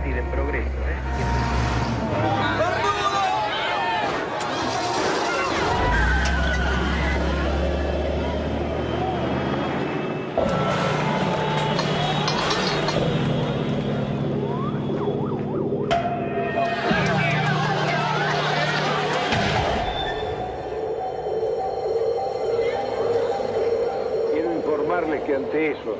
convertir en progreso. Quiero informarles que ante eso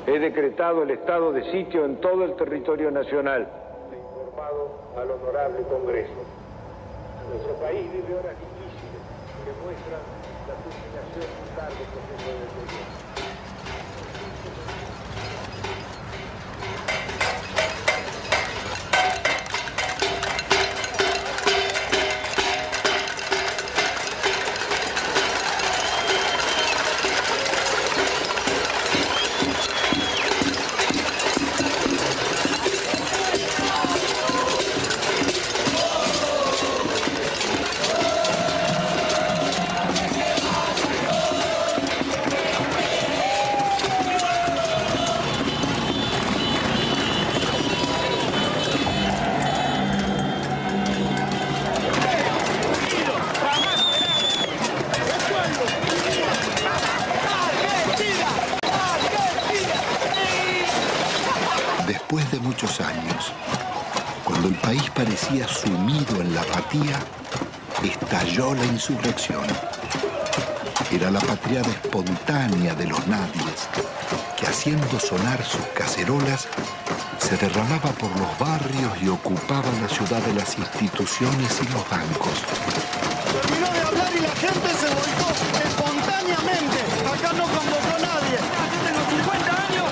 he decretado el estado de sitio en todo el territorio nacional. He informado al honorable Congreso. Nuestro país vive horas difíciles que muestran la culminación de un largo proceso de deterioro. Después de muchos años, cuando el país parecía sumido en la apatía, estalló la insurrección. Era la patriada espontánea de los nadies, que haciendo sonar sus cacerolas, se derramaba por los barrios y ocupaba la ciudad de las instituciones y los bancos. Terminó de hablar y la gente se volcó espontáneamente. Acá no convocó a nadie. Yo tengo 50 años,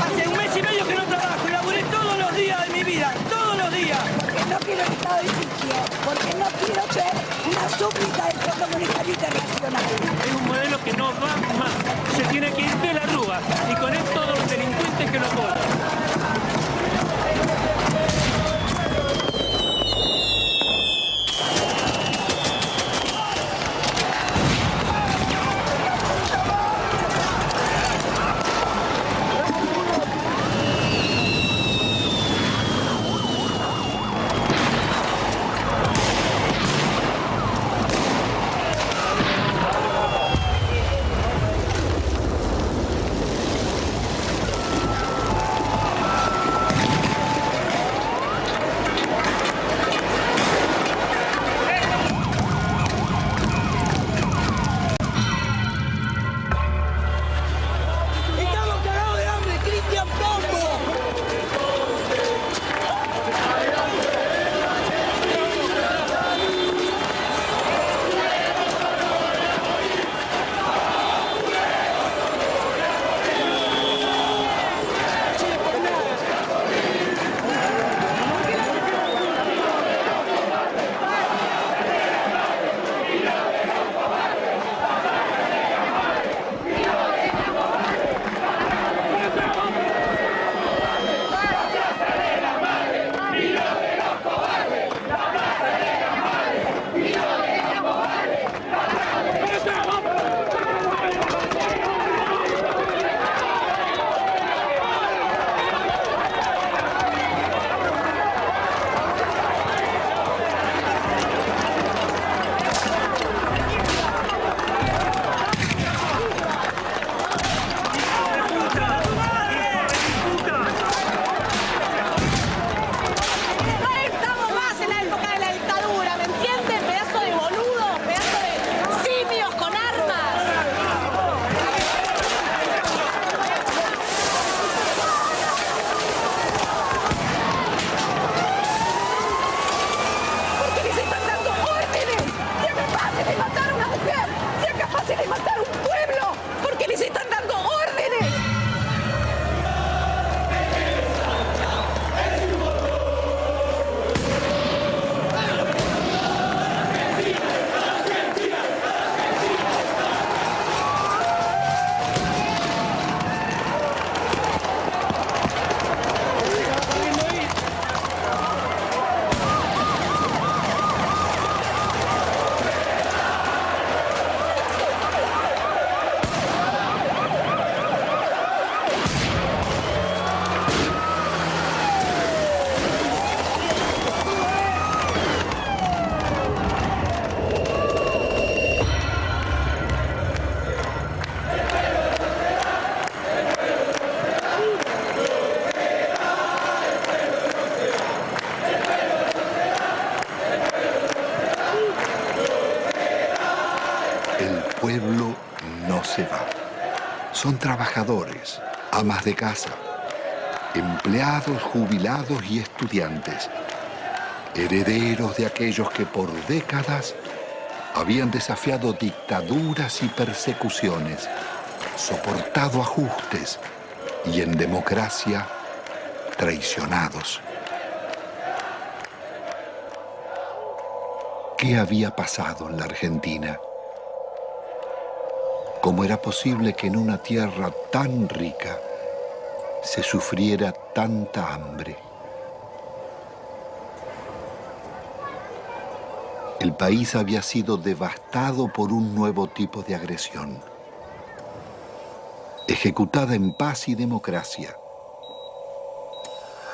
hace un mes y medio que no trabajo y laburé todos los días de mi vida, todos los días. Porque no quiero el estado de sitio, porque no quiero ser una súplica del Fondo Monetario Internacional. Es un modelo que no va más. Se tiene que ir de la Rúa y con él todos los delincuentes que lo apoyan. El pueblo no se va. Son trabajadores, amas de casa, empleados, jubilados y estudiantes, herederos de aquellos que por décadas habían desafiado dictaduras y persecuciones, soportado ajustes y en democracia traicionados. ¿Qué había pasado en la Argentina? ¿Cómo era posible que en una tierra tan rica se sufriera tanta hambre? El país había sido devastado por un nuevo tipo de agresión, ejecutada en paz y democracia.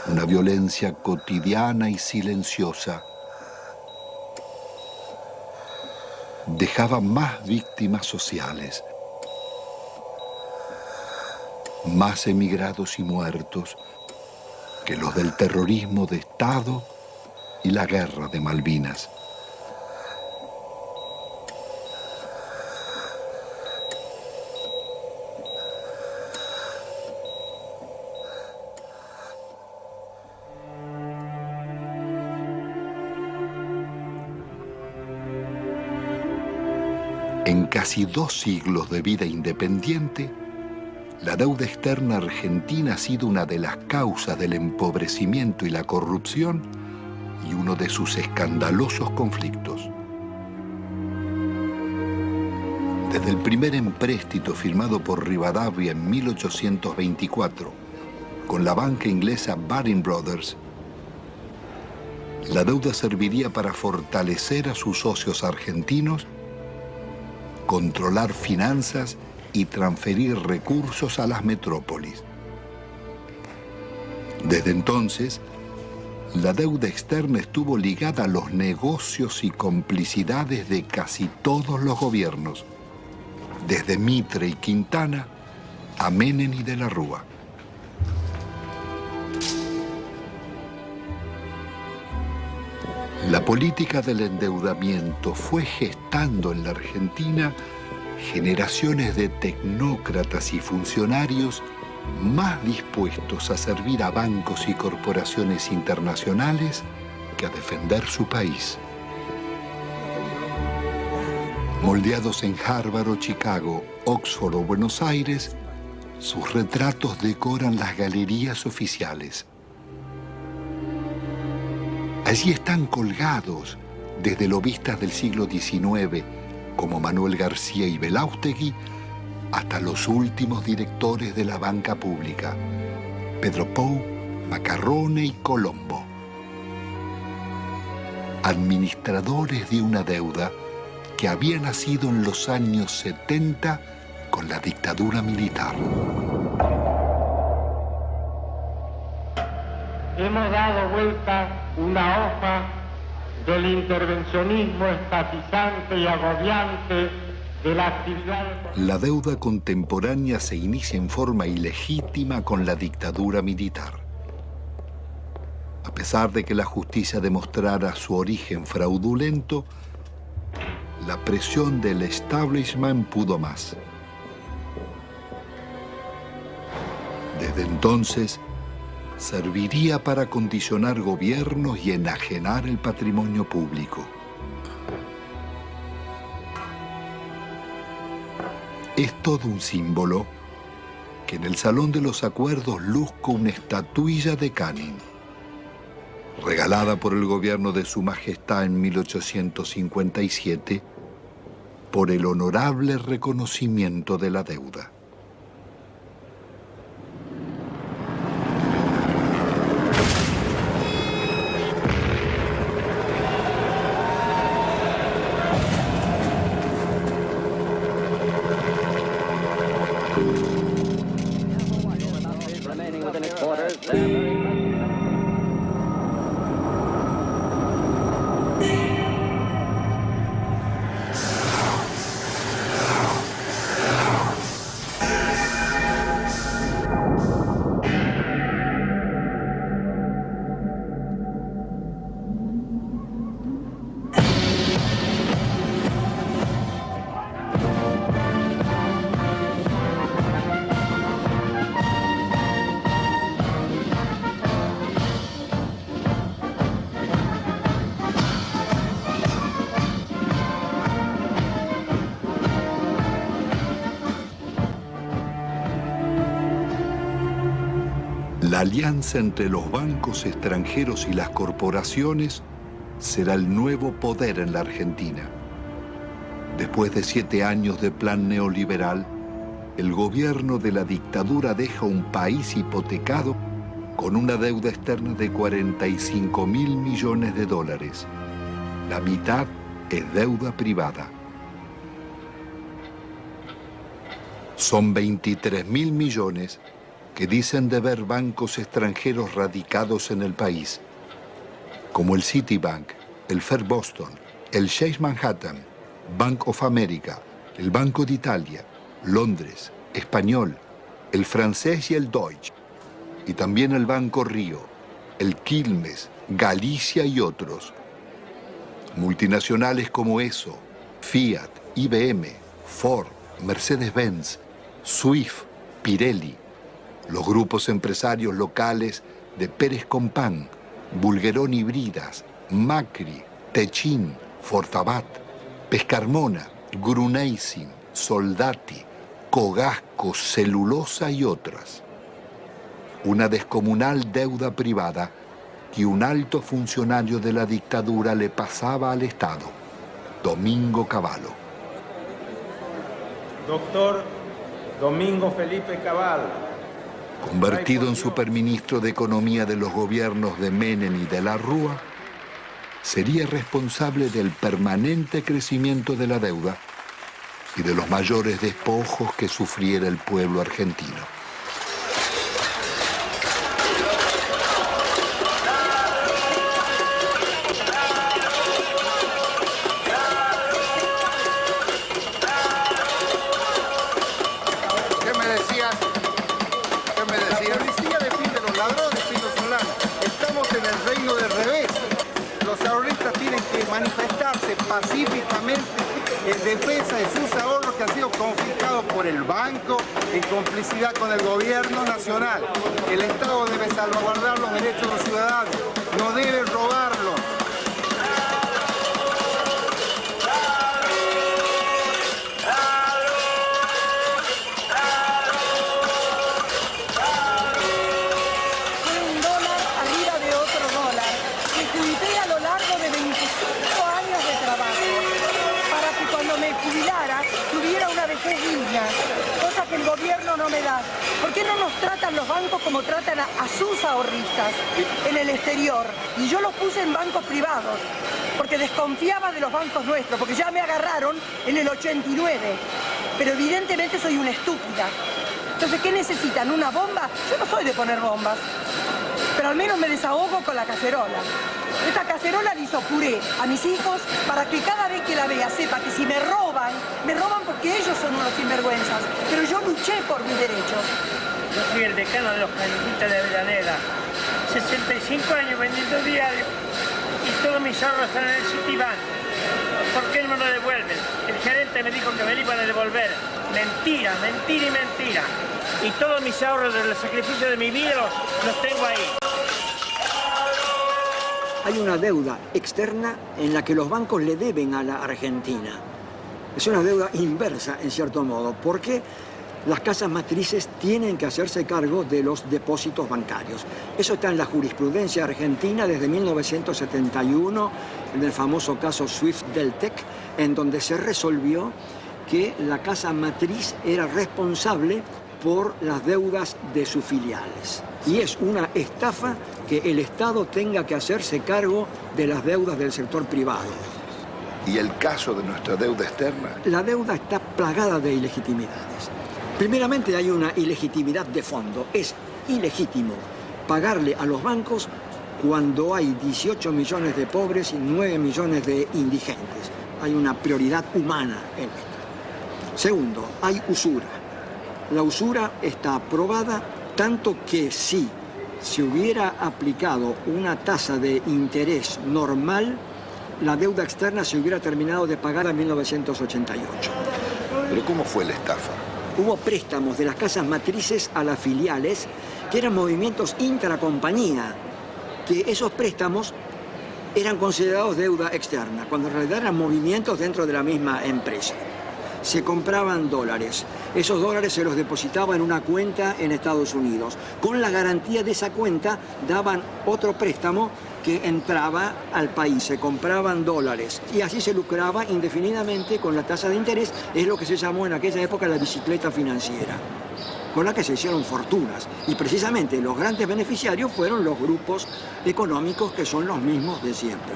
Una violencia cotidiana y silenciosa dejaba más víctimas sociales, más emigrados y muertos que los del terrorismo de Estado y la guerra de Malvinas. En casi 2 siglos de vida independiente, la deuda externa argentina ha sido una de las causas del empobrecimiento y la corrupción y uno de sus escandalosos conflictos. Desde el primer empréstito firmado por Rivadavia en 1824 con la banca inglesa Baring Brothers, la deuda serviría para fortalecer a sus socios argentinos, controlar finanzas y transferir recursos a las metrópolis. Desde entonces, la deuda externa estuvo ligada a los negocios y complicidades de casi todos los gobiernos, desde Mitre y Quintana a Menem y de la Rúa. La política del endeudamiento fue gestando en la Argentina generaciones de tecnócratas y funcionarios más dispuestos a servir a bancos y corporaciones internacionales que a defender su país. Moldeados en Harvard o Chicago, Oxford o Buenos Aires, sus retratos decoran las galerías oficiales. Allí están colgados desde lobistas del siglo XIX, como Manuel García y Belaustegui, hasta los últimos directores de la banca pública, Pedro Pou, Macarrone y Colombo. Administradores de una deuda que había nacido en los años 70 con la dictadura militar. Hemos dado vuelta una hoja del intervencionismo estatizante y agobiante de la actividad. La deuda contemporánea se inicia en forma ilegítima con la dictadura militar. A pesar de que la justicia demostrara su origen fraudulento, la presión del establishment pudo más. Desde entonces, serviría para condicionar gobiernos y enajenar el patrimonio público. Es todo un símbolo que en el Salón de los Acuerdos luzca una estatuilla de Canning, regalada por el gobierno de Su Majestad en 1857 por el honorable reconocimiento de la deuda. La alianza entre los bancos extranjeros y las corporaciones será el nuevo poder en la Argentina. Después de 7 años de plan neoliberal, el gobierno de la dictadura deja un país hipotecado con una deuda externa de 45.000 millones de dólares. La mitad es deuda privada. Son 23.000 millones que dicen deber bancos extranjeros radicados en el país, como el Citibank, el First Boston, el Chase Manhattan, Bank of America, el Banco de Italia, Londres, Español, el francés y el Deutsche, y también el Banco Río, el Quilmes, Galicia y otros. Multinacionales como ESO, Fiat, IBM, Ford, Mercedes-Benz, Swift, Pirelli, los grupos empresarios locales de Pérez Compán, Bulguerón y Bridas, Macri, Techin, Fortabat, Pescarmona, Gruneisin, Soldati, Cogasco, Celulosa y otras. Una descomunal deuda privada que un alto funcionario de la dictadura le pasaba al Estado, Domingo Cavallo. Doctor Domingo Felipe Cavallo, convertido en superministro de Economía de los gobiernos de Menem y de la Rúa, sería responsable del permanente crecimiento de la deuda y de los mayores despojos que sufriera el pueblo argentino. Manifestarse pacíficamente en defensa de sus ahorros que han sido confiscados por el banco en complicidad con el gobierno nacional. El Estado debe salvaguardar los derechos de los ciudadanos, no debe robarlos. Cosa que el gobierno no me da. ¿Por qué no nos tratan los bancos como tratan a sus ahorristas en el exterior? Y yo los puse en bancos privados, porque desconfiaba de los bancos nuestros, porque ya me agarraron en el 89. Pero evidentemente soy una estúpida. Entonces, ¿qué necesitan? ¿Una bomba? Yo no soy de poner bombas, pero al menos me desahogo con la cacerola. Esta cacerola le hizo puré a mis hijos para que cada vez que la vea sepa que si me roban porque ellos son unos sinvergüenzas. Pero yo luché por mis derechos. Yo soy el decano de los canijitas de Avellaneda. 65 años vendiendo diario y todos mis ahorros están en el Citibank. ¿Por qué no me lo devuelven? El gerente me dijo que me lo iban a devolver. Mentira, mentira y mentira. Y todos mis ahorros del sacrificio de mi vida los tengo ahí. Hay una deuda externa en la que los bancos le deben a la Argentina. Es una deuda inversa, en cierto modo, porque las casas matrices tienen que hacerse cargo de los depósitos bancarios. Eso está en la jurisprudencia argentina desde 1971, en el famoso caso Swift-Deltec, en donde se resolvió que la casa matriz era responsable por las deudas de sus filiales. Y es una estafa que el Estado tenga que hacerse cargo de las deudas del sector privado. ¿Y el caso de nuestra deuda externa? La deuda está plagada de ilegitimidades. Primeramente hay una ilegitimidad de fondo. Es ilegítimo pagarle a los bancos cuando hay 18 millones de pobres y 9 millones de indigentes. Hay una prioridad humana en esto. Segundo, hay usura. La usura está aprobada tanto que si se hubiera aplicado una tasa de interés normal, la deuda externa se hubiera terminado de pagar en 1988. ¿Pero cómo fue la estafa? Hubo préstamos de las casas matrices a las filiales, que eran movimientos intracompañía, que esos préstamos eran considerados deuda externa, cuando en realidad eran movimientos dentro de la misma empresa. se compraban dólares. Esos dólares se los depositaba en una cuenta en Estados Unidos. Con la garantía de esa cuenta daban otro préstamo que entraba al país, se compraban dólares y así se lucraba indefinidamente con la tasa de interés. Es lo que se llamó en aquella época la bicicleta financiera, con la que se hicieron fortunas. Y precisamente los grandes beneficiarios fueron los grupos económicos que son los mismos de siempre.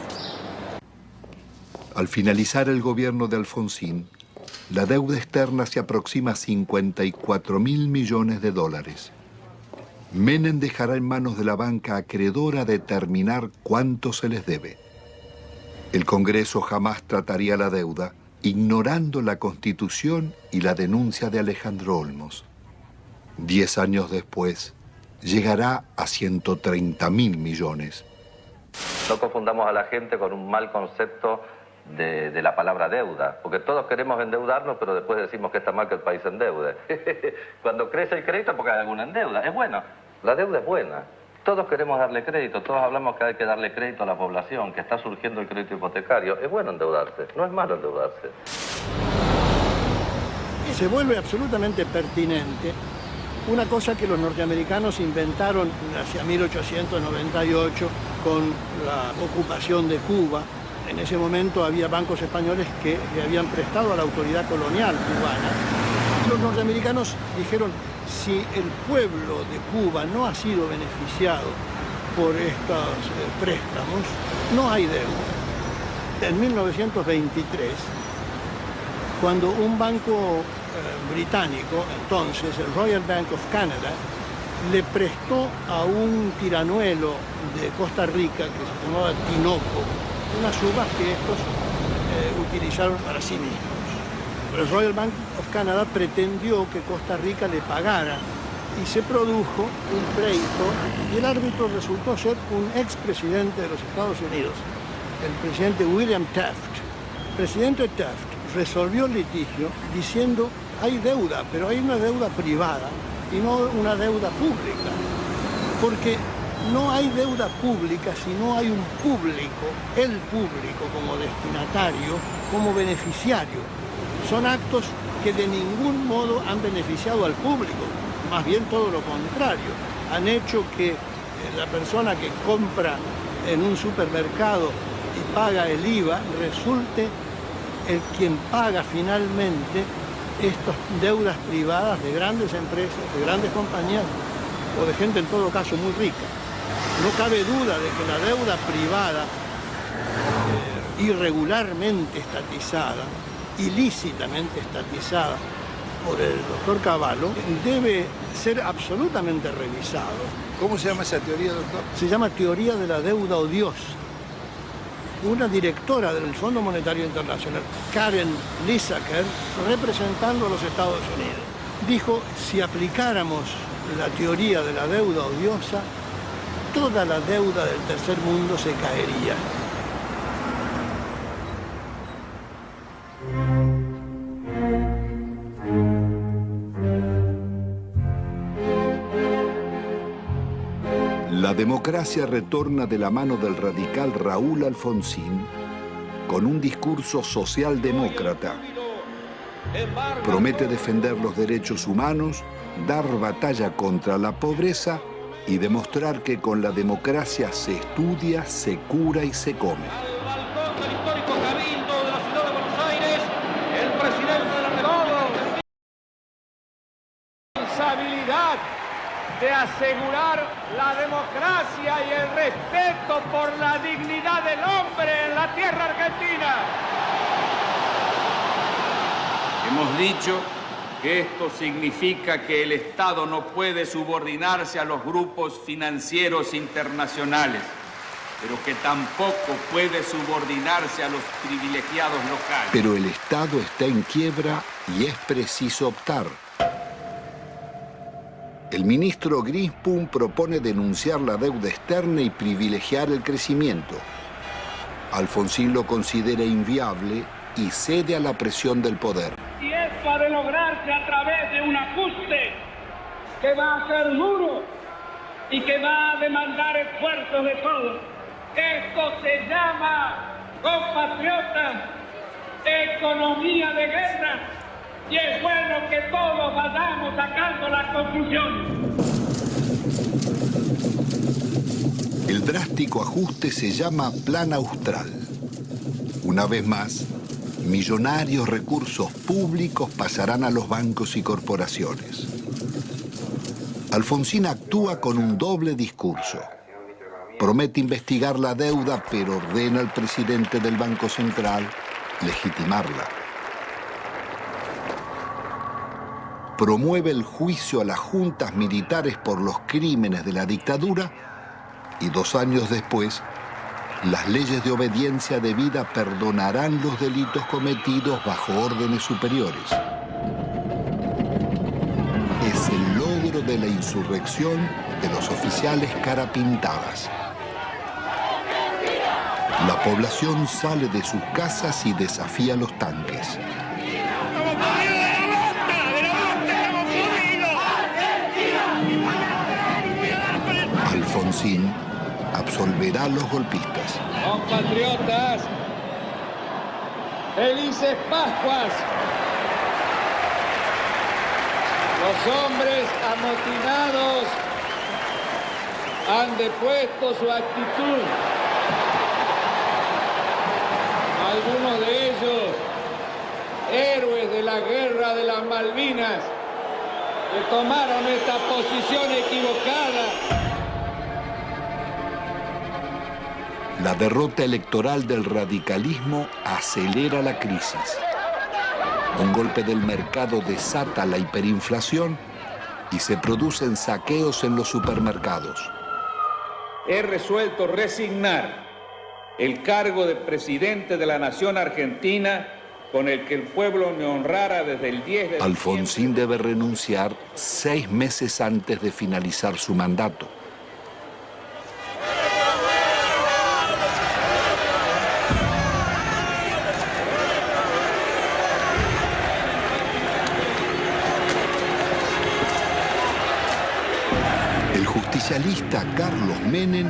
Al finalizar el gobierno de Alfonsín, la deuda externa se aproxima a 54.000 millones de dólares. Menem dejará en manos de la banca acreedora determinar cuánto se les debe. El Congreso jamás trataría la deuda, ignorando la Constitución y la denuncia de Alejandro Olmos. 10 años después, llegará a 130.000 millones. No confundamos a la gente con un mal concepto de la palabra deuda, porque todos queremos endeudarnos, pero después decimos que está mal que el país se endeude. Cuando crece el crédito porque hay alguna endeuda, es bueno, la deuda es buena. Todos queremos darle crédito, todos hablamos que hay que darle crédito a la población, que está surgiendo el crédito hipotecario. Es bueno endeudarse, no es malo endeudarse. Y se vuelve absolutamente pertinente una cosa que los norteamericanos inventaron hacia 1898 con la ocupación de Cuba. En ese momento había bancos españoles que le habían prestado a la autoridad colonial cubana. Los norteamericanos dijeron, si el pueblo de Cuba no ha sido beneficiado por estos préstamos, no hay deuda. En 1923, cuando un banco británico, entonces el Royal Bank of Canada, le prestó a un tiranuelo de Costa Rica que se llamaba Tinoco, unas uvas que estos utilizaron para sí mismos. El Royal Bank of Canada pretendió que Costa Rica le pagara y se produjo un pleito y el árbitro resultó ser un expresidente de los Estados Unidos, el presidente William Taft. El presidente Taft resolvió el litigio diciendo hay deuda, pero hay una deuda privada y no una deuda pública, porque no hay deuda pública si no hay un público, el público como destinatario, como beneficiario. Son actos que de ningún modo han beneficiado al público, más bien todo lo contrario. Han hecho que la persona que compra en un supermercado y paga el IVA resulte el quien paga finalmente estas deudas privadas de grandes empresas, de grandes compañías o de gente en todo caso muy rica. No cabe duda de que la deuda privada irregularmente estatizada, ilícitamente estatizada por el doctor Cavallo, debe ser absolutamente revisado. ¿Cómo se llama esa teoría, doctor? Se llama teoría de la deuda odiosa. Una directora del Fondo Monetario Internacional, Karen Lissaker, representando a los Estados Unidos, dijo, si aplicáramos la teoría de la deuda odiosa, toda la deuda del tercer mundo se caería. La democracia retorna de la mano del radical Raúl Alfonsín con un discurso socialdemócrata. Promete defender los derechos humanos, dar batalla contra la pobreza y demostrar que con la democracia se estudia, se cura y se come. Al balcón del histórico Cabildo de la ciudad de Buenos Aires, el presidente de la República. Responsabilidad de asegurar la democracia y el respeto por la dignidad del hombre en la tierra argentina. Hemos dicho que esto significa que el Estado no puede subordinarse a los grupos financieros internacionales, pero que tampoco puede subordinarse a los privilegiados locales. Pero el Estado está en quiebra y es preciso optar. El ministro Grispum propone denunciar la deuda externa y privilegiar el crecimiento. Alfonsín lo considera inviable y cede a la presión del poder. Y esto ha de lograrse a través de un ajuste que va a ser duro y que va a demandar esfuerzos de todos. Esto se llama, compatriotas, economía de guerra. Y es bueno que todos vayamos sacando las conclusiones. El drástico ajuste se llama Plan Austral. Una vez más, millonarios recursos públicos pasarán a los bancos y corporaciones. Alfonsín actúa con un doble discurso. Promete investigar la deuda, pero ordena al presidente del Banco Central legitimarla. Promueve el juicio a las juntas militares por los crímenes de la dictadura y 2 años después, las leyes de obediencia debida perdonarán los delitos cometidos bajo órdenes superiores. Es el logro de la insurrección de los oficiales carapintadas. La población sale de sus casas y desafía los tanques. Alfonsín absolverá a los golpistas. Compatriotas, felices Pascuas. Los hombres amotinados han depuesto su actitud. Algunos de ellos, héroes de la guerra de las Malvinas, que tomaron esta posición equivocada. La derrota electoral del radicalismo acelera la crisis. Un golpe del mercado desata la hiperinflación y se producen saqueos en los supermercados. He resuelto resignar el cargo de presidente de la nación argentina con el que el pueblo me honrara desde el 10 de diciembre. Alfonsín debe renunciar 6 meses antes de finalizar su mandato. El justicialista Carlos Menem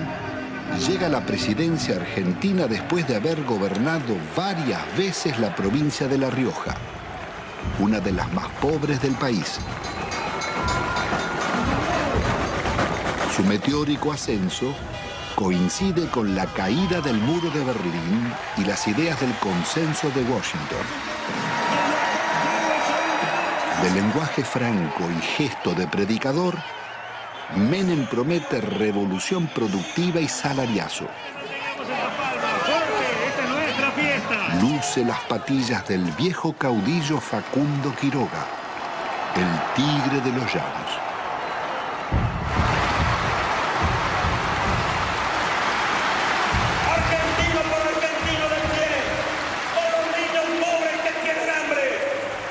llega a la presidencia argentina después de haber gobernado varias veces la provincia de La Rioja, una de las más pobres del país. Su meteórico ascenso coincide con la caída del muro de Berlín y las ideas del consenso de Washington. De lenguaje franco y gesto de predicador, Menem promete revolución productiva y salariazo. Luce las patillas del viejo caudillo Facundo Quiroga, el tigre de los llanos. Argentino por argentino de pie, por los niños pobres que tienen hambre,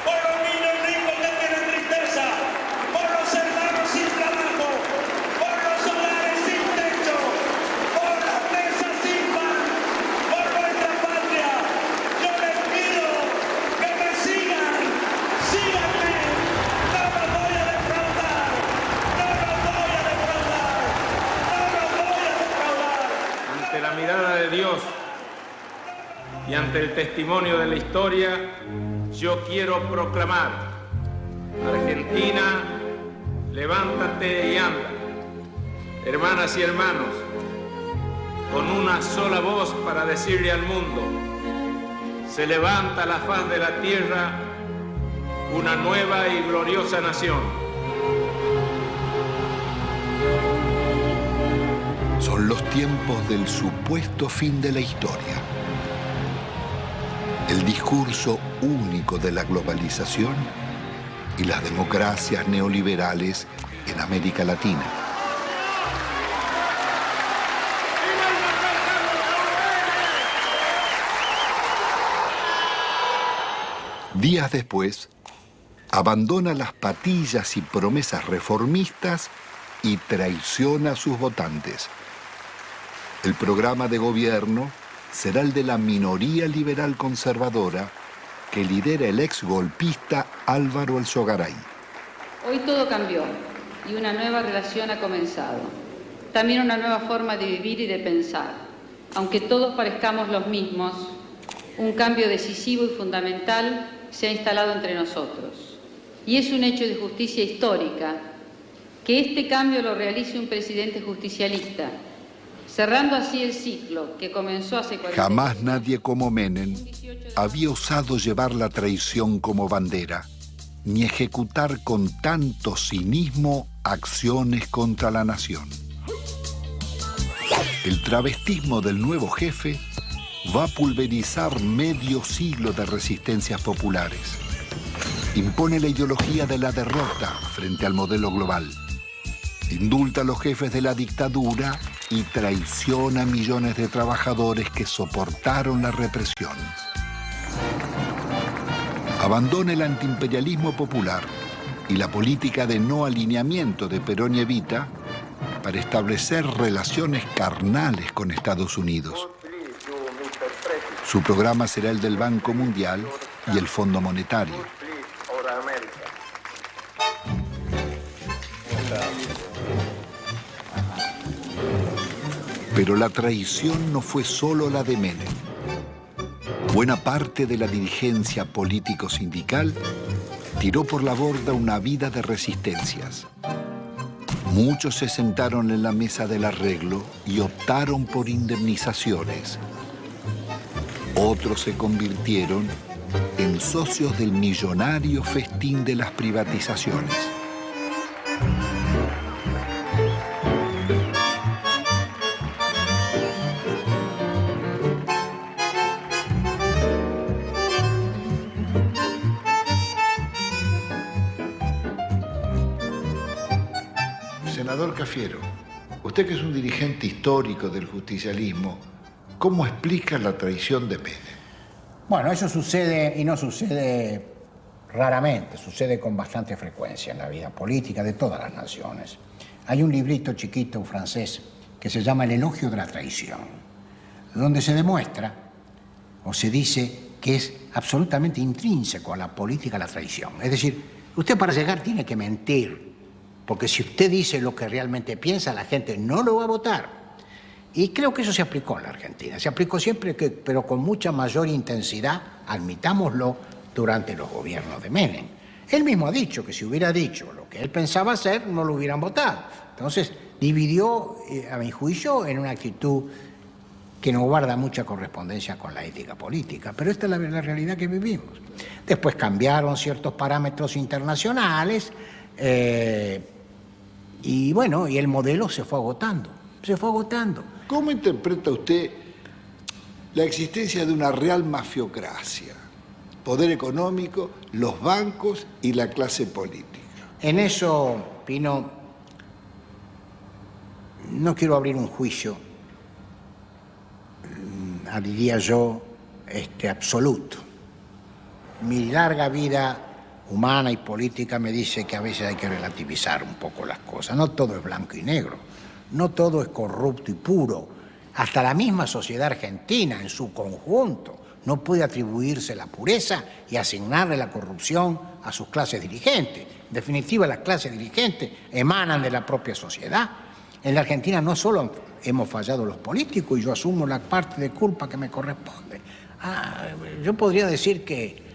por los niños ricos que tienen tristeza, por los hermanos sin trabajo, por los hogares sin techo, por las mesas sin pan, por nuestra patria. Yo les pido que me sigan, síganme, no los voy a defraudar, no los voy a defraudar, no los voy a defraudar. Ante la mirada de Dios y ante el testimonio de la historia, yo quiero proclamar: Argentina, levántate y anda. Hermanas y hermanos, con una sola voz para decirle al mundo: se levanta a la faz de la tierra una nueva y gloriosa nación. Son los tiempos del supuesto fin de la historia. El discurso único de la globalización y las democracias neoliberales en América Latina. Días después, abandona las patillas y promesas reformistas y traiciona a sus votantes. El programa de gobierno será el de la minoría liberal conservadora que lidera el ex golpista Álvaro Alzogaray. Hoy todo cambió y una nueva relación ha comenzado. También una nueva forma de vivir y de pensar. Aunque todos parezcamos los mismos, un cambio decisivo y fundamental se ha instalado entre nosotros. Y es un hecho de justicia histórica que este cambio lo realice un presidente justicialista, cerrando así el ciclo que comenzó hace 40 años. Jamás nadie como Menem había osado llevar la traición como bandera, ni ejecutar con tanto cinismo acciones contra la nación. El travestismo del nuevo jefe va a pulverizar medio siglo de resistencias populares. Impone la ideología de la derrota frente al modelo global. Indulta a los jefes de la dictadura y traiciona a millones de trabajadores que soportaron la represión. Abandona el antiimperialismo popular y la política de no alineamiento de Perón y Evita para establecer relaciones carnales con Estados Unidos. Su programa será el del Banco Mundial y el Fondo Monetario. Pero la traición no fue solo la de Menem. Buena parte de la dirigencia político-sindical tiró por la borda una vida de resistencias. Muchos se sentaron en la mesa del arreglo y optaron por indemnizaciones. Otros se convirtieron en socios del millonario festín de las privatizaciones. Senador Cafiero, usted que es un dirigente histórico del justicialismo, ¿cómo explica la traición de Menem? Bueno, eso sucede y no sucede raramente, sucede con bastante frecuencia en la vida política de todas las naciones. Hay un librito chiquito francés que se llama El elogio de la traición, donde se demuestra o se dice que es absolutamente intrínseco a la política la traición. Es decir, usted para llegar tiene que mentir, porque si usted dice lo que realmente piensa, la gente no lo va a votar. Y creo que eso se aplicó en la Argentina. Se aplicó siempre, pero con mucha mayor intensidad, admitámoslo, durante los gobiernos de Menem. Él mismo ha dicho que si hubiera dicho lo que él pensaba hacer, no lo hubieran votado. Entonces, dividió, a mi juicio, en una actitud que no guarda mucha correspondencia con la ética política. Pero esta es la realidad que vivimos. Después cambiaron ciertos parámetros internacionales, y bueno, y el modelo se fue agotando. Se fue agotando. ¿Cómo interpreta usted la existencia de una real mafiocracia? Poder económico, los bancos y la clase política. En eso, Pino, no quiero abrir un juicio, diría yo, absoluto. Mi larga vida humana y política me dice que a veces hay que relativizar un poco las cosas. No todo es blanco y negro. No todo es corrupto y puro. Hasta la misma sociedad argentina en su conjunto no puede atribuirse la pureza y asignarle la corrupción a sus clases dirigentes. En definitiva, las clases dirigentes emanan de la propia sociedad. En la Argentina no solo hemos fallado los políticos y yo asumo la parte de culpa que me corresponde. Yo podría decir que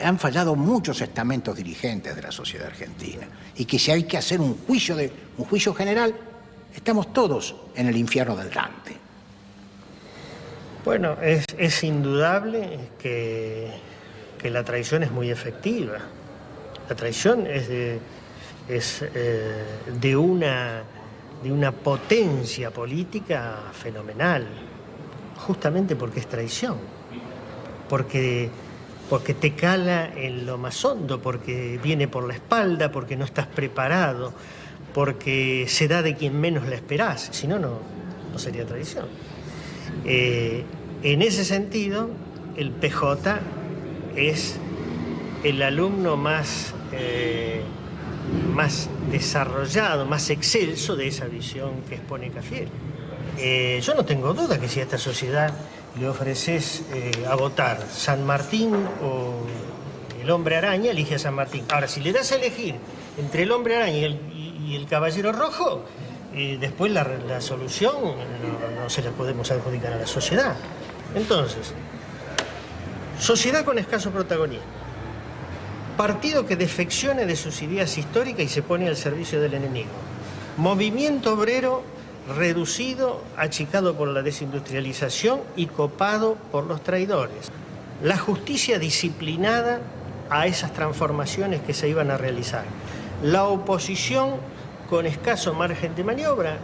han fallado muchos estamentos dirigentes de la sociedad argentina y que si hay que hacer un juicio general, estamos todos en el infierno del Dante. Bueno, es indudable que la traición es muy efectiva. La traición es de una potencia política fenomenal, justamente porque es traición, porque te cala en lo más hondo, porque viene por la espalda, porque no estás preparado, porque se da de quien menos la esperás, si no, no sería traición. En ese sentido, el PJ es el alumno más desarrollado, más excelso de esa visión que expone Cafiero. Yo no tengo duda que si a esta sociedad le ofreces a votar San Martín o el Hombre Araña, elige a San Martín. Ahora, si le das a elegir entre el Hombre Araña y el Caballero Rojo, después la solución no se la podemos adjudicar a la sociedad. Entonces, Sociedad con escaso protagonismo. Partido que defeccione de sus ideas históricas y se pone al servicio del enemigo. Movimiento obrero reducido, achicado por la desindustrialización y copado por los traidores. La justicia disciplinada a esas transformaciones que se iban a realizar. La oposición con escaso margen de maniobra.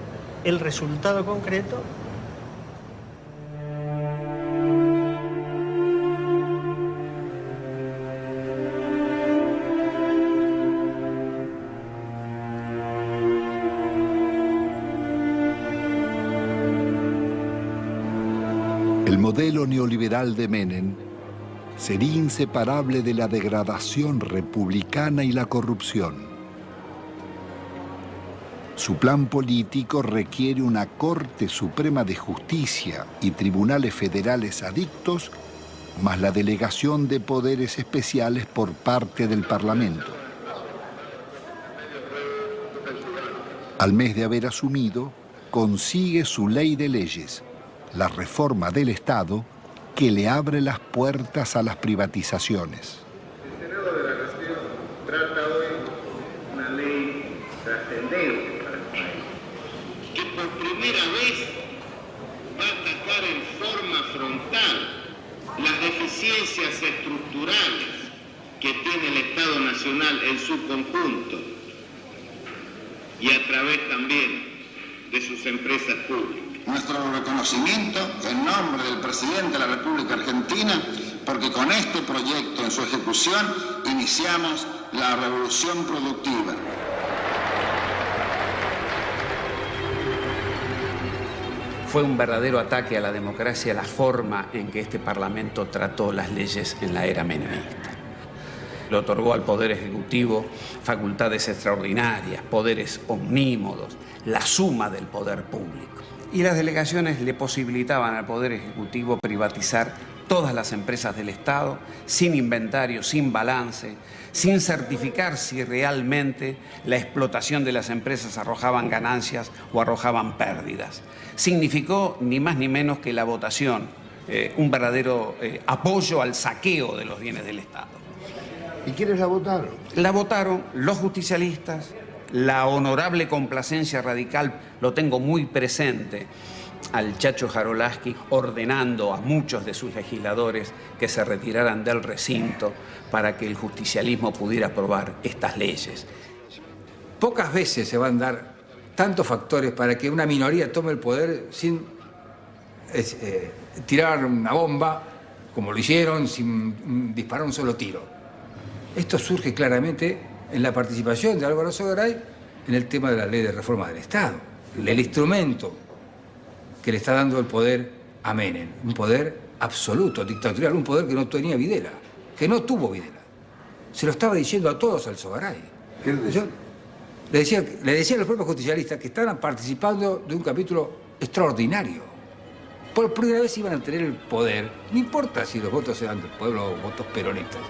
El resultado concreto. El modelo neoliberal de Menem sería inseparable de la degradación republicana y la corrupción. Su plan político requiere una Corte Suprema de Justicia y tribunales federales adictos, más la delegación de poderes especiales por parte del Parlamento. Al mes de haber asumido, consigue su ley de leyes, la reforma del Estado, que le abre las puertas a las privatizaciones. El Senado de la Nación trata hoy una ley trascendente para el país, que por primera vez va a atacar en forma frontal las deficiencias estructurales que tiene el Estado Nacional en su conjunto y a través también de sus empresas públicas. Nuestro reconocimiento en nombre del presidente de la República Argentina, porque con este proyecto en su ejecución iniciamos la revolución productiva. Fue un verdadero ataque a la democracia la forma en que este Parlamento trató las leyes en la era menemista. Le otorgó al Poder Ejecutivo facultades extraordinarias, poderes omnímodos, la suma del poder público. Y las delegaciones le posibilitaban al Poder Ejecutivo privatizar todas las empresas del Estado, sin inventario, sin balance, sin certificar si realmente la explotación de las empresas arrojaban ganancias o arrojaban pérdidas. Significó ni más ni menos que la votación, un verdadero apoyo al saqueo de los bienes del Estado. ¿Y quiénes la votaron? La votaron los justicialistas, la honorable complacencia radical, lo tengo muy presente, al Chacho Jarolaski ordenando a muchos de sus legisladores que se retiraran del recinto para que el justicialismo pudiera aprobar estas leyes. Pocas veces se van a dar tantos factores para que una minoría tome el poder sin tirar una bomba, como lo hicieron, sin disparar un solo tiro. Esto surge claramente en la participación de Álvaro Sogaray en el tema de la ley de reforma del Estado. El instrumento que le está dando el poder a Menem, un poder absoluto, dictatorial, un poder que no tenía Videla, que no tuvo Videla. Se lo estaba diciendo a todos al Sogaray. Yo le decía a los propios justicialistas que estaban participando de un capítulo extraordinario. Por primera vez iban a tener el poder, no importa si los votos eran del pueblo o votos peronistas,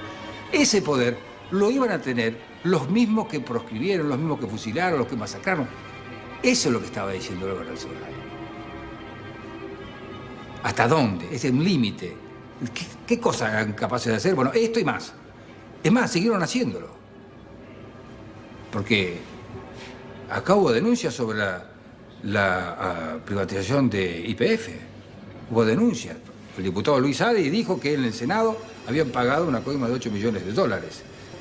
ese poder lo iban a tener los mismos que proscribieron, los mismos que fusilaron, los que masacraron. Eso es lo que estaba diciendo Álvaro Sogaray. ¿Hasta dónde? Es un límite. ¿Qué cosas eran capaces de hacer? Bueno, esto y más. Es más, siguieron haciéndolo. Porque acá hubo denuncias sobre la privatización de YPF. Hubo denuncias. El diputado Luis Adi dijo que en el Senado habían pagado una coima de $8 millones.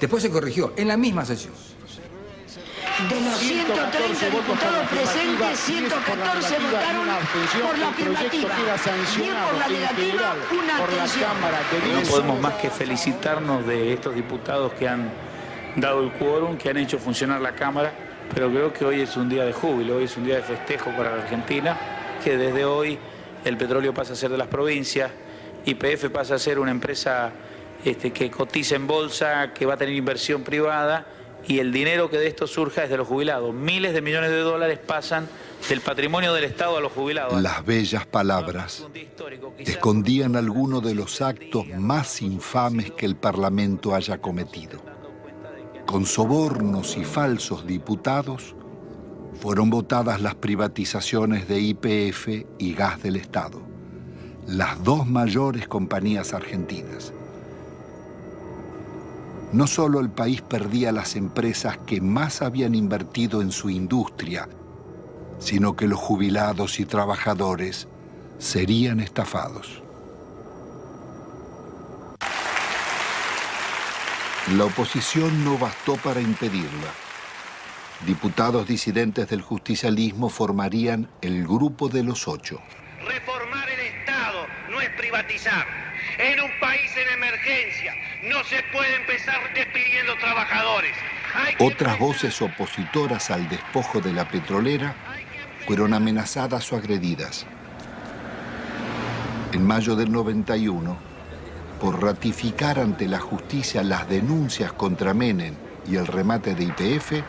Después se corrigió, en la misma sesión. De los 130 diputados presentes, 114 votaron por la afirmativa. Y por la negativa, una abstención. No podemos más que felicitarnos de estos diputados que han dado el quórum, que han hecho funcionar la Cámara, pero creo que hoy es un día de júbilo, hoy es un día de festejo para la Argentina, que desde hoy el petróleo pasa a ser de las provincias, YPF pasa a ser una empresa que cotiza en bolsa, que va a tener inversión privada, y el dinero que de esto surja es de los jubilados. Miles de millones de dólares pasan del patrimonio del Estado a los jubilados. Las bellas palabras escondían algunos de los actos más infames que el Parlamento haya cometido. Con sobornos y falsos diputados fueron votadas las privatizaciones de YPF y Gas del Estado, las dos mayores compañías argentinas. no solo el país perdía las empresas que más habían invertido en su industria, sino que los jubilados y trabajadores serían estafados. La oposición no bastó para impedirla. Diputados disidentes del justicialismo formarían el Grupo de los Ocho. Reformar el Estado no es privatizar. En un país en emergencia no se puede empezar despidiendo trabajadores. Otras voces opositoras al despojo de la petrolera fueron amenazadas o agredidas. En mayo del 91, por ratificar ante la justicia las denuncias contra Menem y el remate de YPF,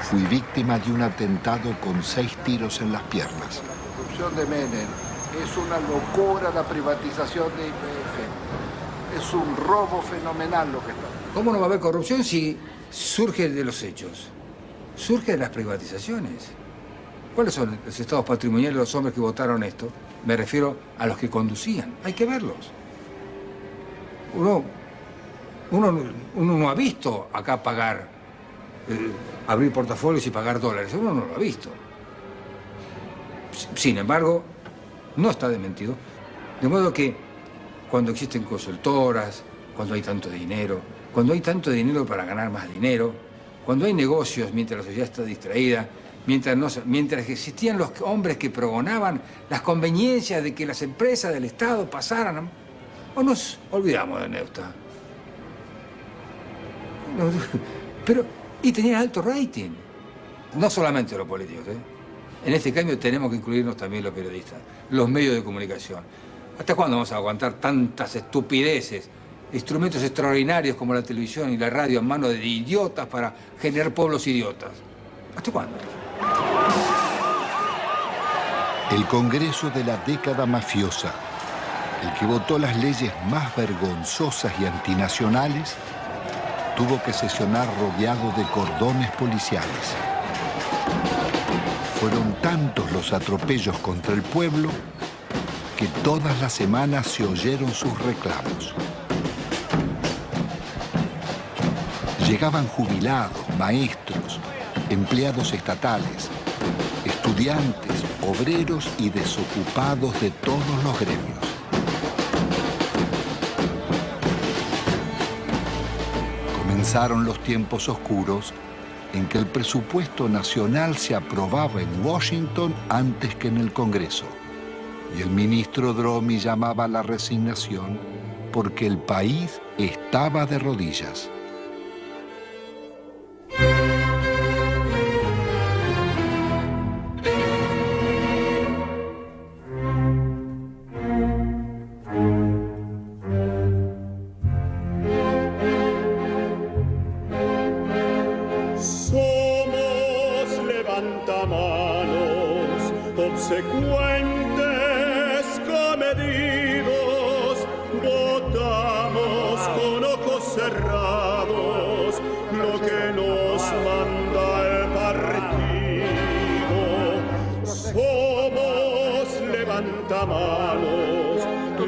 fui víctima de un atentado con 6 tiros en las piernas. La corrupción de Menem es una locura, la privatización de YPF. Es un robo fenomenal lo que está. ¿Cómo no va a haber corrupción si surge de los hechos? Surge de las privatizaciones. ¿Cuáles son los estados patrimoniales de los hombres que votaron esto? Me refiero a los que conducían. Hay que verlos. Uno no ha visto acá pagar, abrir portafolios y pagar dólares. Uno no lo ha visto. Sin embargo, no está desmentido. De modo que cuando existen consultoras, cuando hay tanto dinero para ganar más dinero, cuando hay negocios mientras la sociedad está distraída, mientras existían los hombres que pregonaban las conveniencias de que las empresas del Estado pasaran, o nos olvidamos de Neusta. Y tenían alto rating. No solamente los políticos, ¿eh? En este cambio tenemos que incluirnos también los periodistas, los medios de comunicación. ¿Hasta cuándo vamos a aguantar tantas estupideces? Instrumentos extraordinarios como la televisión y la radio en manos de idiotas para generar pueblos idiotas. ¿Hasta cuándo? El Congreso de la década mafiosa, el que votó las leyes más vergonzosas y antinacionales, tuvo que sesionar rodeado de cordones policiales. Fueron tantos los atropellos contra el pueblo que todas las semanas se oyeron sus reclamos. Llegaban jubilados, maestros, empleados estatales, estudiantes, obreros y desocupados de todos los gremios. Comenzaron los tiempos oscuros en que el presupuesto nacional se aprobaba en Washington antes que en el Congreso. Y el ministro Dromi llamaba a la resignación porque el país estaba de rodillas.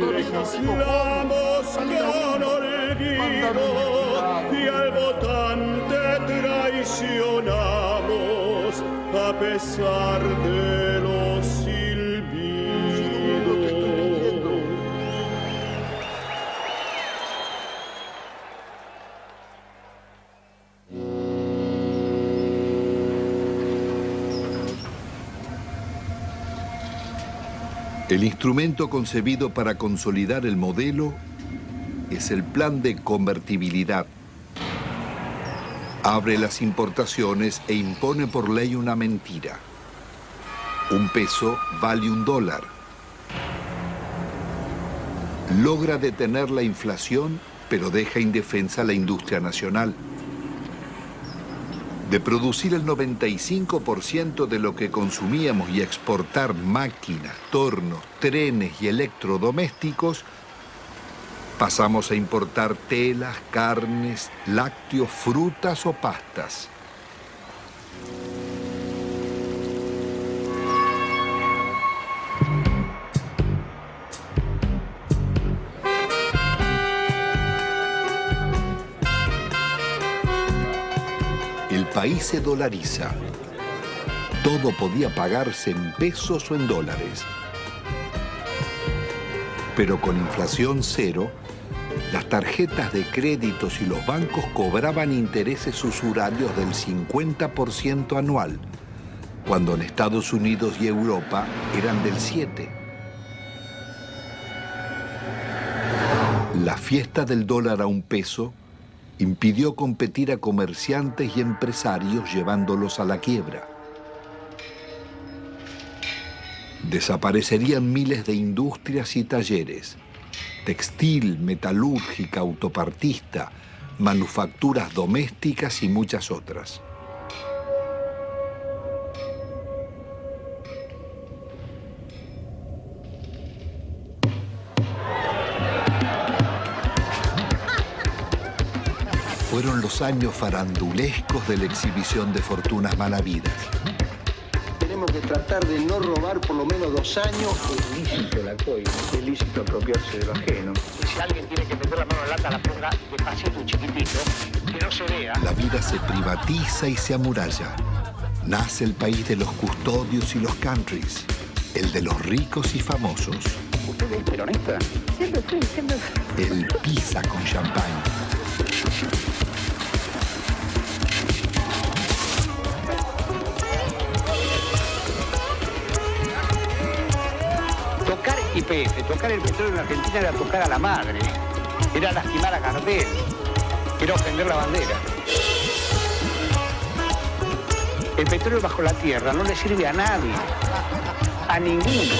Legislamos con olvido y al votante traicionamos a pesar de los silbidos. El instrumento concebido para consolidar el modelo es el plan de convertibilidad. Abre las importaciones e impone por ley una mentira. Un peso vale $1. Logra detener la inflación, pero deja indefensa la industria nacional. De producir el 95% de lo que consumíamos y exportar máquinas, tornos, trenes y electrodomésticos, pasamos a importar telas, carnes, lácteos, frutas o pastas. país se dolariza. Todo podía pagarse en pesos o en dólares. Pero con inflación cero, las tarjetas de créditos y los bancos cobraban intereses usurarios del 50% anual, cuando en Estados Unidos y Europa eran del 7%. La fiesta del dólar a un peso impidió competir a comerciantes y empresarios llevándolos a la quiebra. Desaparecerían miles de industrias y talleres, textil, metalúrgica, autopartista, manufacturas domésticas y muchas otras. Fueron los años farandulescos de la exhibición de fortunas malavidas. Tenemos que tratar de no robar por lo menos 2 años. Es lícito la coima, es lícito apropiarse de lo ajeno. Si alguien tiene que meter la mano en la lata, la ponga despacito y chiquitito, que no se vea. La vida se privatiza y se amuralla. Nace el país de los custodios y los countries, el de los ricos y famosos. ¿Usted es peronista? Siempre fui, siempre fui. El pizza con champán. Tocar YPF, tocar el petróleo en Argentina era tocar a la madre, era lastimar a Gardel, era ofender la bandera. El petróleo bajo la tierra no le sirve a nadie, a ninguno.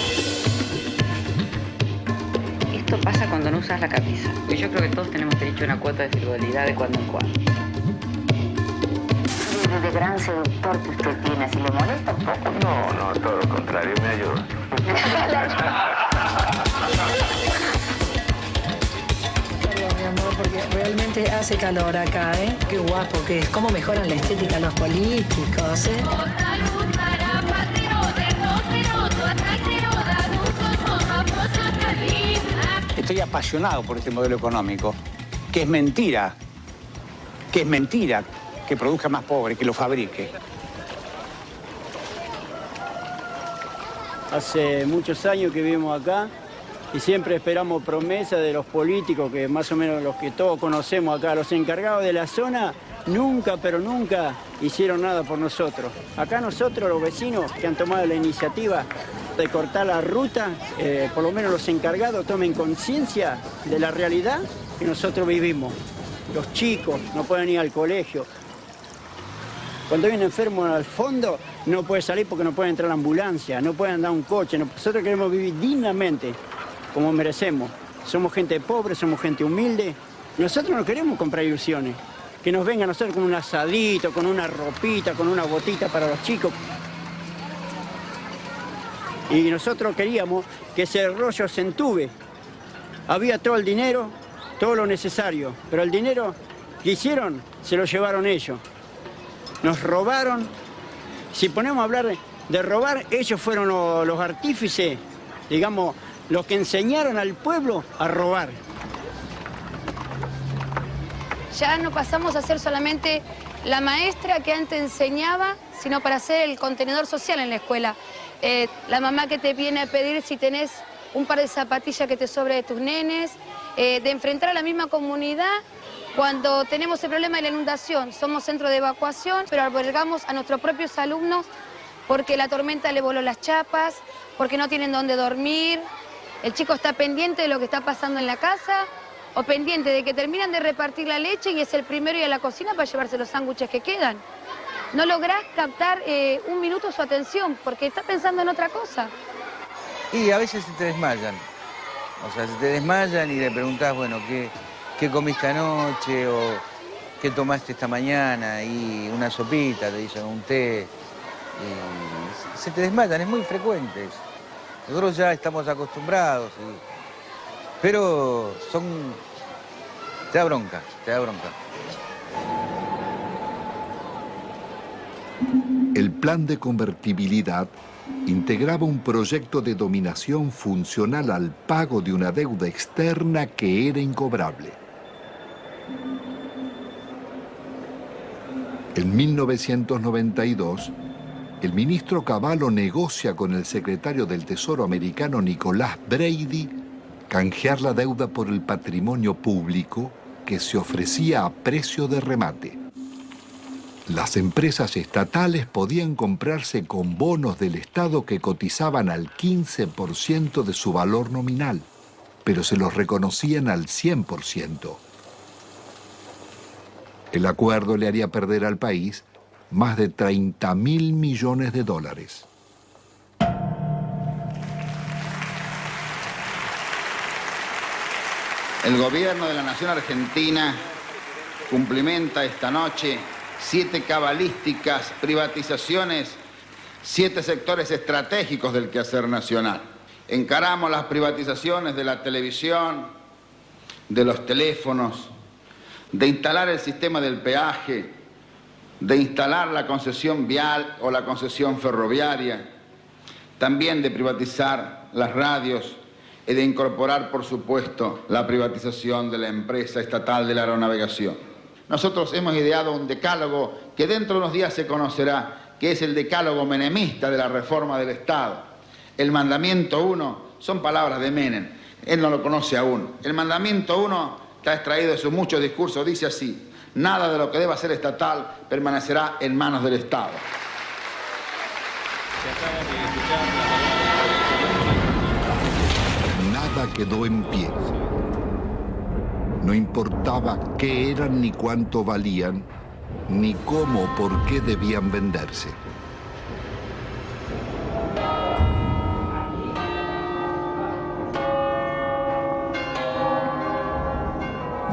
Esto pasa cuando no usas la camisa. Y yo creo que todos tenemos derecho a una cuota de frivolidad de cuando en cuando. De gran seductor que usted tiene, si le molesta un poco. No, todo lo contrario, me ayuda. Perdón, mi amor, porque realmente hace calor acá, ¿eh? Qué guapo que es. Cómo mejoran la estética los políticos, ¿eh? Estoy apasionado por este modelo económico, que es mentira que produzca más pobres, que lo fabrique. Hace muchos años que vivimos acá y siempre esperamos promesas de los políticos, que más o menos los que todos conocemos acá, los encargados de la zona, nunca, pero nunca hicieron nada por nosotros. Acá nosotros, los vecinos que han tomado la iniciativa de cortar la ruta, por lo menos los encargados tomen conciencia de la realidad que nosotros vivimos. Los chicos no pueden ir al colegio. Cuando hay un enfermo al fondo, no puede salir porque no puede entrar a la ambulancia, no puede andar un coche. Nosotros queremos vivir dignamente, como merecemos. Somos gente pobre, somos gente humilde. Nosotros no queremos comprar ilusiones. Que nos vengan a nosotros con un asadito, con una ropita, con una botita para los chicos. Y nosotros queríamos que ese rollo se entube. Había todo el dinero, todo lo necesario, pero el dinero que hicieron se lo llevaron ellos. Nos robaron. Si ponemos a hablar de robar, ellos fueron los artífices, digamos, los que enseñaron al pueblo a robar. Ya no pasamos a ser solamente la maestra que antes enseñaba, sino para ser el contenedor social en la escuela. La mamá que te viene a pedir si tenés un par de zapatillas que te sobre de tus nenes, de enfrentar a la misma comunidad cuando tenemos el problema de la inundación. Somos centro de evacuación, pero albergamos a nuestros propios alumnos porque la tormenta le voló las chapas, porque no tienen dónde dormir. El chico está pendiente de lo que está pasando en la casa o pendiente de que terminan de repartir la leche y es el primero ir a la cocina para llevarse los sándwiches que quedan. No lográs captar un minuto su atención porque está pensando en otra cosa. Y a veces se te desmayan. O sea, se te desmayan y le preguntás, bueno, ¿qué comiste anoche? O ¿qué tomaste esta mañana? Y una sopita, te dicen un té. Y se te desmayan, es muy frecuente. Nosotros ya estamos acostumbrados. Pero te da bronca, te da bronca. El plan de convertibilidad integraba un proyecto de dominación funcional al pago de una deuda externa que era incobrable. En 1992, el ministro Cavallo negocia con el secretario del Tesoro americano Nicolás Brady canjear la deuda por el patrimonio público que se ofrecía a precio de remate. Las empresas estatales podían comprarse con bonos del Estado que cotizaban al 15% de su valor nominal, pero se los reconocían al 100%. El acuerdo le haría perder al país más de 30.000 millones de dólares. El gobierno de la Nación Argentina cumplimenta esta noche 7 cabalísticas privatizaciones, 7 sectores estratégicos del quehacer nacional. Encaramos las privatizaciones de la televisión, de los teléfonos, de instalar el sistema del peaje, de instalar la concesión vial o la concesión ferroviaria, también de privatizar las radios y de incorporar, por supuesto, la privatización de la empresa estatal de la aeronavegación. Nosotros hemos ideado un decálogo que dentro de unos días se conocerá, que es el decálogo menemista de la reforma del Estado. El mandamiento 1 son palabras de Menem, él no lo conoce aún. El mandamiento 1 está extraído de sus muchos discursos, dice así: nada de lo que deba ser estatal permanecerá en manos del Estado. Nada quedó en pie. No importaba qué eran ni cuánto valían, ni cómo o por qué debían venderse.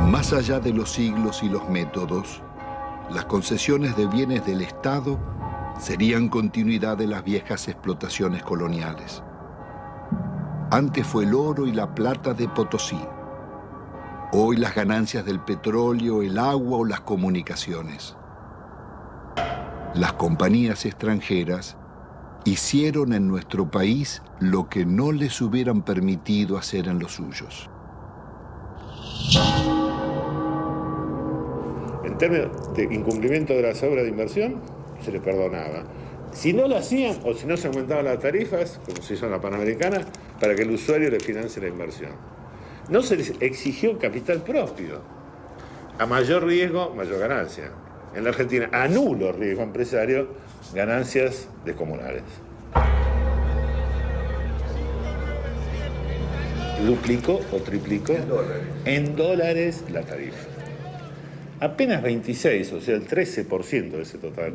Más allá de los siglos y los métodos, las concesiones de bienes del Estado serían continuidad de las viejas explotaciones coloniales. Antes fue el oro y la plata de Potosí. Hoy las ganancias del petróleo, el agua o las comunicaciones. Las compañías extranjeras hicieron en nuestro país lo que no les hubieran permitido hacer en los suyos. En términos de incumplimiento de las obras de inversión, se les perdonaba. Si no lo hacían o si no se aumentaban las tarifas, como se hizo en la Panamericana, para que el usuario le financie la inversión. No se les exigió capital propio. A mayor riesgo, mayor ganancia. En la Argentina, a nulo riesgo empresario, ganancias descomunales. Duplicó o triplicó en dólares la tarifa. Apenas 26, o sea, el 13% de ese total,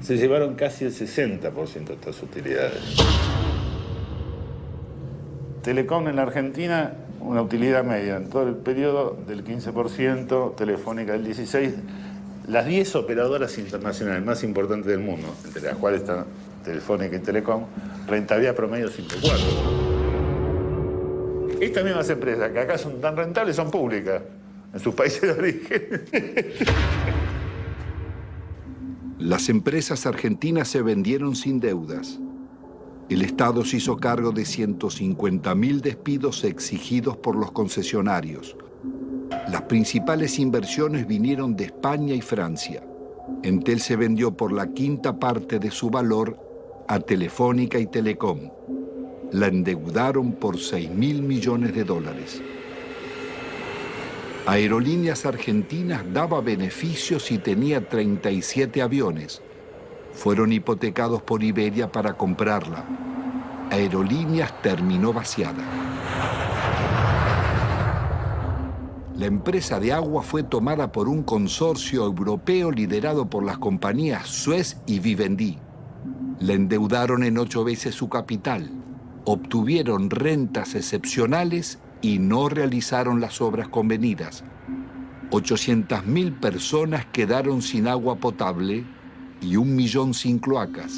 se llevaron casi el 60% de estas utilidades. Telecom en la Argentina, una utilidad media en todo el periodo del 15%, Telefónica del 16%. Las 10 operadoras internacionales más importantes del mundo, entre las cuales están Telefónica y Telecom, rentabilidad promedio 5,4. Estas mismas empresas, que acá son tan rentables, son públicas en sus países de origen. Las empresas argentinas se vendieron sin deudas. El Estado se hizo cargo de 150.000 despidos exigidos por los concesionarios. Las principales inversiones vinieron de España y Francia. Entel se vendió por la quinta parte de su valor a Telefónica y Telecom. La endeudaron por 6.000 millones de dólares. Aerolíneas Argentinas daba beneficios y tenía 37 aviones. Fueron hipotecados por Iberia para comprarla. Aerolíneas terminó vaciada. La empresa de agua fue tomada por un consorcio europeo liderado por las compañías Suez y Vivendi. La endeudaron en 8 veces su capital. Obtuvieron rentas excepcionales y no realizaron las obras convenidas. 800.000 personas quedaron sin agua potable y 1 millón sin cloacas.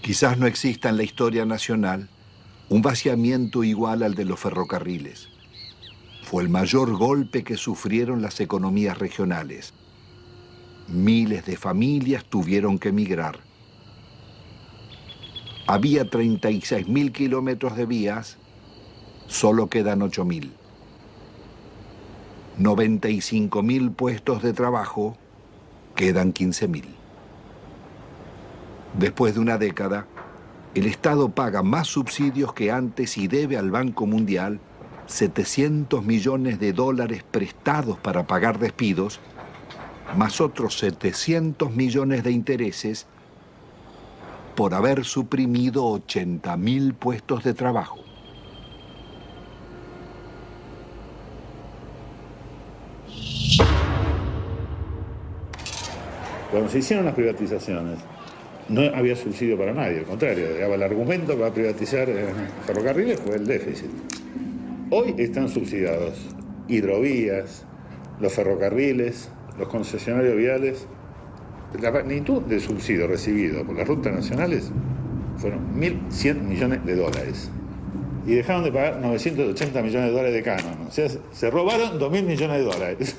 Quizás no exista en la historia nacional un vaciamiento igual al de los ferrocarriles. Fue el mayor golpe que sufrieron las economías regionales. Miles de familias tuvieron que emigrar. Había 36.000 kilómetros de vías Solo quedan 8.000. 95.000 puestos de trabajo, quedan 15.000. Después de una década, el Estado paga más subsidios que antes y debe al Banco Mundial $700 millones prestados para pagar despidos, más otros 700 millones de intereses por haber suprimido 80.000 puestos de trabajo. Cuando se hicieron las privatizaciones, no había subsidio para nadie, al contrario, el argumento para privatizar ferrocarriles fue el déficit. Hoy están subsidiados hidrovías, los ferrocarriles, los concesionarios viales. La magnitud del subsidio recibido por las rutas nacionales fueron 1.100 millones de dólares. Y dejaron de pagar 980 millones de dólares de canon. O sea, se robaron 2.000 millones de dólares.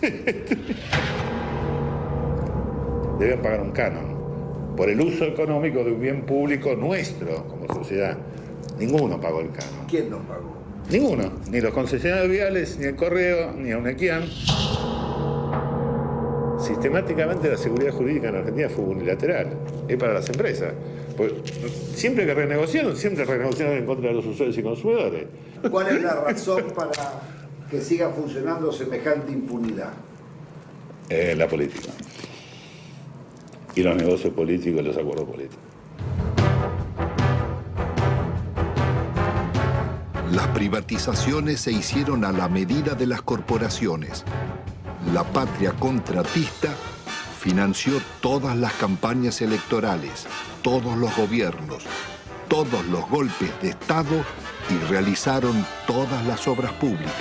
Deben pagar un canon por el uso económico de un bien público nuestro como sociedad. Ninguno pagó el canon. ¿Quién lo pagó? Ninguno. Ni los concesionarios viales, ni el Correo, ni Unequian. Sistemáticamente la seguridad jurídica en Argentina fue unilateral. Es para las empresas. Pues siempre que renegociaron en contra de los usuarios y consumidores. ¿Cuál es la razón para que siga funcionando semejante impunidad? La política. Y los negocios políticos y los acuerdos políticos. Las privatizaciones se hicieron a la medida de las corporaciones. La patria contratista financió todas las campañas electorales, todos los gobiernos, todos los golpes de Estado y realizaron todas las obras públicas.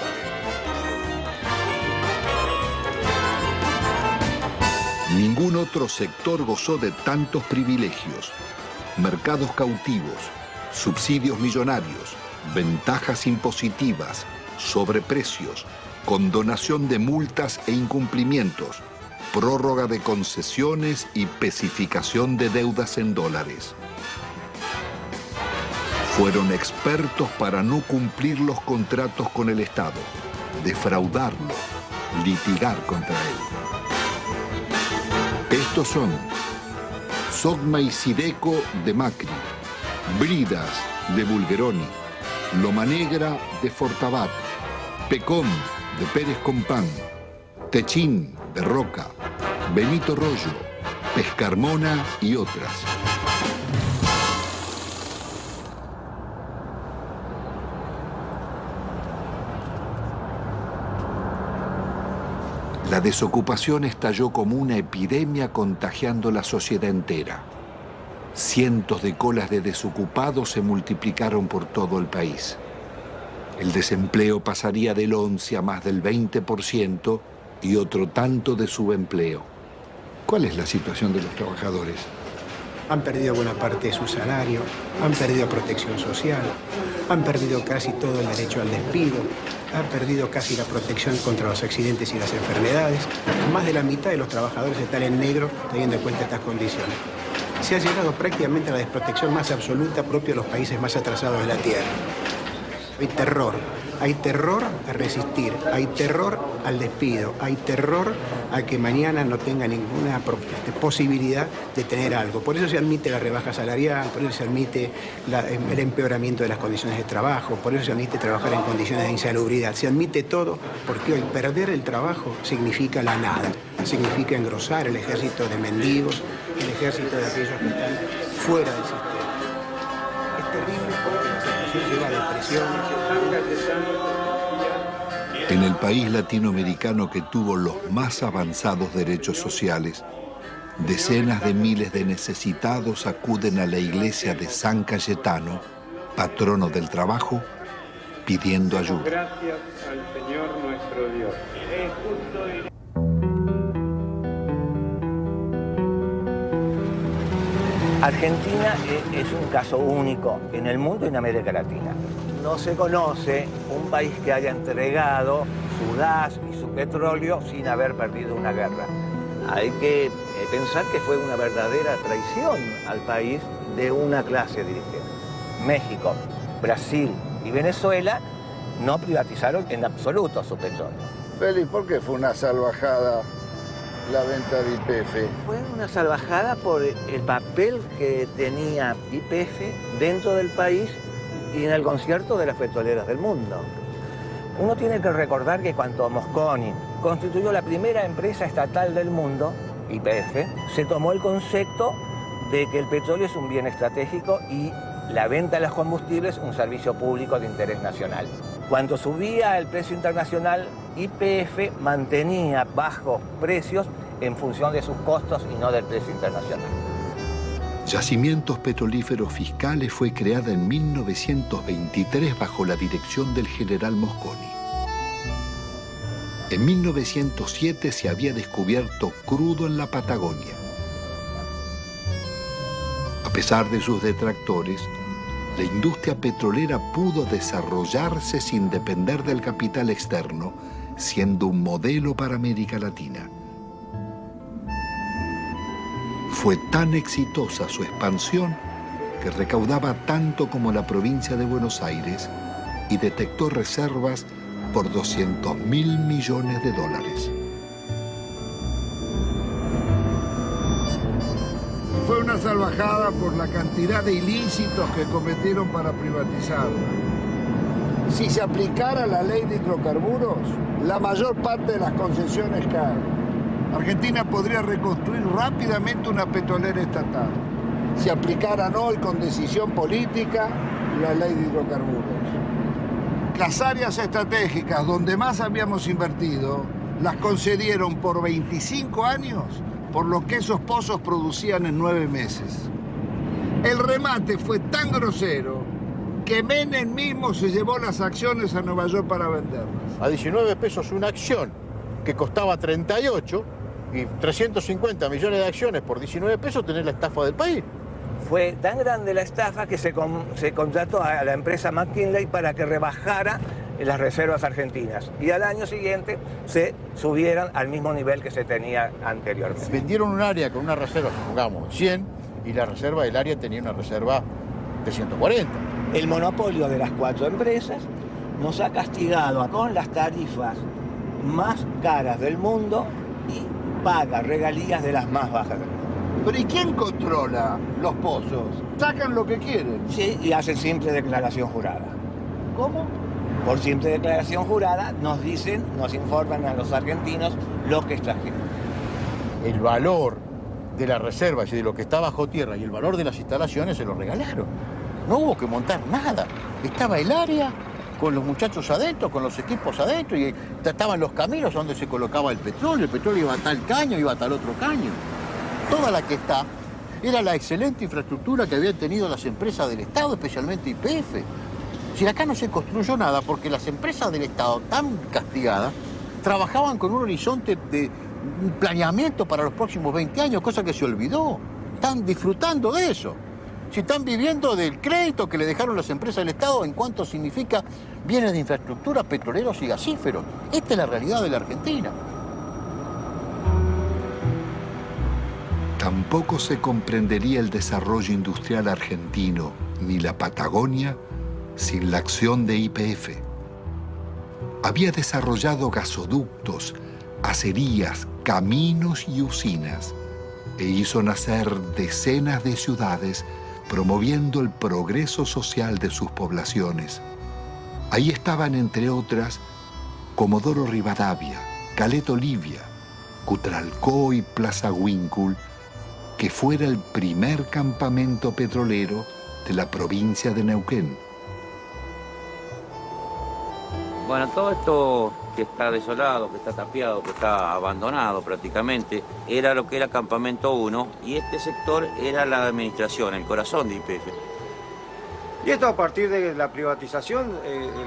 Ningún otro sector gozó de tantos privilegios, mercados cautivos, subsidios millonarios, ventajas impositivas, sobreprecios, condonación de multas e incumplimientos, prórroga de concesiones y especificación de deudas en dólares. Fueron expertos para no cumplir los contratos con el Estado, defraudarlo, litigar contra él. Estos son Sogma y Sideco de Macri, Bridas de Bulgeroni, Loma Negra de Fortabat, Pecom de Pérez Compán, Techín de Roca, Benito Rollo, Pescarmona y otras. La desocupación estalló como una epidemia contagiando la sociedad entera. Cientos de colas de desocupados se multiplicaron por todo el país. El desempleo pasaría del 11 a más del 20% y otro tanto de subempleo. ¿Cuál es la situación de los trabajadores? Han perdido buena parte de su salario, han perdido protección social, han perdido casi todo el derecho al despido, han perdido casi la protección contra los accidentes y las enfermedades. Más de la mitad de los trabajadores están en negro teniendo en cuenta estas condiciones. Se ha llegado prácticamente a la desprotección más absoluta propia de los países más atrasados de la Tierra. Hay terror a resistir, hay terror al despido, hay terror a que mañana no tenga ninguna posibilidad de tener algo. Por eso se admite la rebaja salarial, por eso se admite el empeoramiento de las condiciones de trabajo, por eso se admite trabajar en condiciones de insalubridad. Se admite todo porque hoy perder el trabajo significa la nada, significa engrosar el ejército de mendigos, el ejército de aquellos que están fuera del sistema. Es terrible porque la situación lleva a depresiones. En el país latinoamericano que tuvo los más avanzados derechos sociales, decenas de miles de necesitados acuden a la iglesia de San Cayetano, patrono del trabajo, pidiendo ayuda. Gracias al Señor nuestro Dios. Es justo y... Argentina es un caso único en el mundo y en América Latina. No se conoce un país que haya entregado su gas y su petróleo sin haber perdido una guerra. Hay que pensar que fue una verdadera traición al país de una clase dirigente. México, Brasil y Venezuela no privatizaron en absoluto su petróleo. Félix, ¿por qué fue una salvajada la venta de YPF? Fue una salvajada por el papel que tenía YPF dentro del país y en el concierto de las petroleras del mundo. Uno tiene que recordar que cuando Mosconi constituyó la primera empresa estatal del mundo, YPF, se tomó el concepto de que el petróleo es un bien estratégico y la venta de los combustibles un servicio público de interés nacional. Cuando subía el precio internacional, YPF mantenía bajos precios en función de sus costos y no del precio internacional. Yacimientos Petrolíferos Fiscales fue creada en 1923 bajo la dirección del general Mosconi. En 1907 se había descubierto crudo en la Patagonia. A pesar de sus detractores, la industria petrolera pudo desarrollarse sin depender del capital externo, siendo un modelo para América Latina. Fue tan exitosa su expansión que recaudaba tanto como la provincia de Buenos Aires y detectó reservas por $200.000 millones. Fue una salvajada por la cantidad de ilícitos que cometieron para privatizarla. Si se aplicara la ley de hidrocarburos, la mayor parte de las concesiones caen. Argentina podría reconstruir rápidamente una petrolera estatal. Si aplicaran hoy con decisión política la ley de hidrocarburos. Las áreas estratégicas donde más habíamos invertido las concedieron por 25 años por lo que esos pozos producían en 9 meses. El remate fue tan grosero que Menem mismo se llevó las acciones a Nueva York para venderlas. A 19 pesos una acción que costaba 38 y 350 millones de acciones por 19 pesos tenés la estafa del país. Fue tan grande la estafa que se contrató a la empresa McKinley para que rebajara las reservas argentinas y al año siguiente se subieran al mismo nivel que se tenía anteriormente. Vendieron un área con una reserva, supongamos, 100 y la reserva del área tenía una reserva de 140. El monopolio de las 4 empresas nos ha castigado con las tarifas más caras del mundo y paga regalías de las más bajas del mundo. ¿Pero y quién controla los pozos? Sacan lo que quieren. Sí, y hacen simple declaración jurada. ¿Cómo? Por simple declaración jurada nos dicen, nos informan a los argentinos lo que extrajeron. El valor de la reserva y de lo que está bajo tierra y el valor de las instalaciones se lo regalaron. No hubo que montar nada. Estaba el área con los muchachos adentro, con los equipos adentro y estaban los caminos donde se colocaba el petróleo. El petróleo iba a tal caño, iba a tal otro caño. Toda la que está era la excelente infraestructura que habían tenido las empresas del Estado, especialmente YPF. Si acá no se construyó nada porque las empresas del Estado, tan castigadas, trabajaban con un horizonte de planeamiento para los próximos 20 años, cosa que se olvidó. Están disfrutando de eso. Si están viviendo del crédito que le dejaron las empresas del Estado en cuanto significa bienes de infraestructura, petroleros y gasíferos. Esta es la realidad de la Argentina. Tampoco se comprendería el desarrollo industrial argentino ni la Patagonia sin la acción de YPF. Había desarrollado gasoductos, acerías, caminos y usinas e hizo nacer decenas de ciudades promoviendo el progreso social de sus poblaciones. Ahí estaban, entre otras, Comodoro Rivadavia, Caleta Olivia, Cutralcó y Plaza Huíncul, que fuera el primer campamento petrolero de la provincia de Neuquén. Bueno, todo esto que está desolado, que está tapiado, que está abandonado prácticamente, era lo que era Campamento 1 y este sector era la administración, el corazón de YPF. Y esto a partir de la privatización,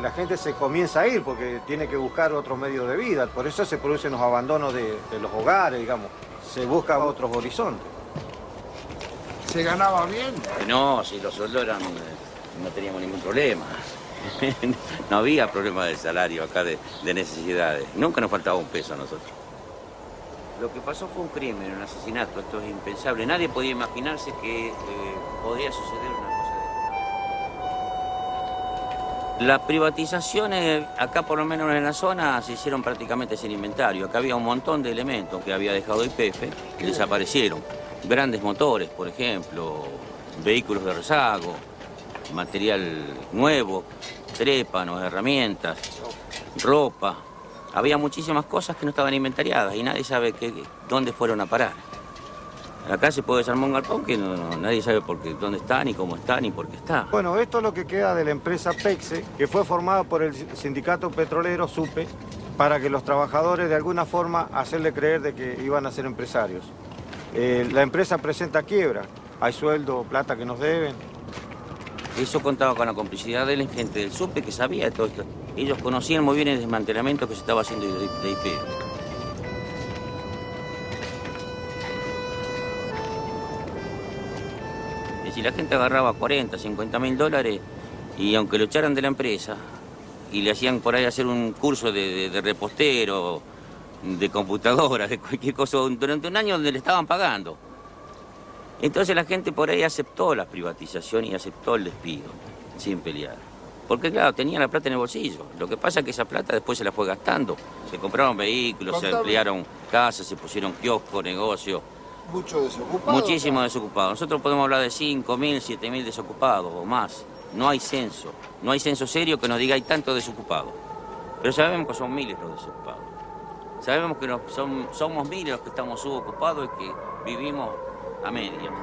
la gente se comienza a ir porque tiene que buscar otros medios de vida, por eso se producen los abandonos de los hogares, digamos, se buscan otros horizontes. ¿Se ganaba bien? No, si los sueldos eran, no teníamos ningún problema. No había problema de salario acá, de necesidades. Nunca nos faltaba un peso a nosotros. Lo que pasó fue un crimen, un asesinato. Esto es impensable. Nadie podía imaginarse que podía suceder una cosa de esta. Las privatizaciones, acá por lo menos en la zona, se hicieron prácticamente sin inventario. Acá había un montón de elementos que había dejado YPF que desaparecieron. Grandes motores, por ejemplo, vehículos de rezago, material nuevo, trépanos, herramientas, ropa. Había muchísimas cosas que no estaban inventariadas y nadie sabe dónde fueron a parar. Acá se puede desarmar un galpón que nadie sabe dónde está, ni cómo está, ni por qué está. Bueno, esto es lo que queda de la empresa PEXE, que fue formada por el sindicato petrolero SUPE, para que los trabajadores de alguna forma hacerle creer de que iban a ser empresarios. La empresa presenta quiebra, hay sueldo, plata que nos deben. Eso contaba con la complicidad de la gente del SUPE que sabía de todo esto. Ellos conocían muy bien el desmantelamiento que se estaba haciendo de YPF. Si la gente agarraba 40, 50 mil dólares y aunque lo echaran de la empresa y le hacían por ahí hacer un curso de repostero, de computadora, de cualquier cosa, durante un año donde le estaban pagando. Entonces la gente por ahí aceptó la privatización y aceptó el despido, sin pelear. Porque claro, tenía la plata en el bolsillo. Lo que pasa es que esa plata después se la fue gastando. Se compraron vehículos, se ampliaron casas, se pusieron kioscos, negocios. ¿Mucho desocupado? Muchísimo desocupado. Nosotros podemos hablar de 5.000, 7.000 desocupados o más. No hay censo. No hay censo serio que nos diga hay tantos desocupados. Pero sabemos que son miles los desocupados. Sabemos que somos miles los que estamos subocupados y que vivimos a medias.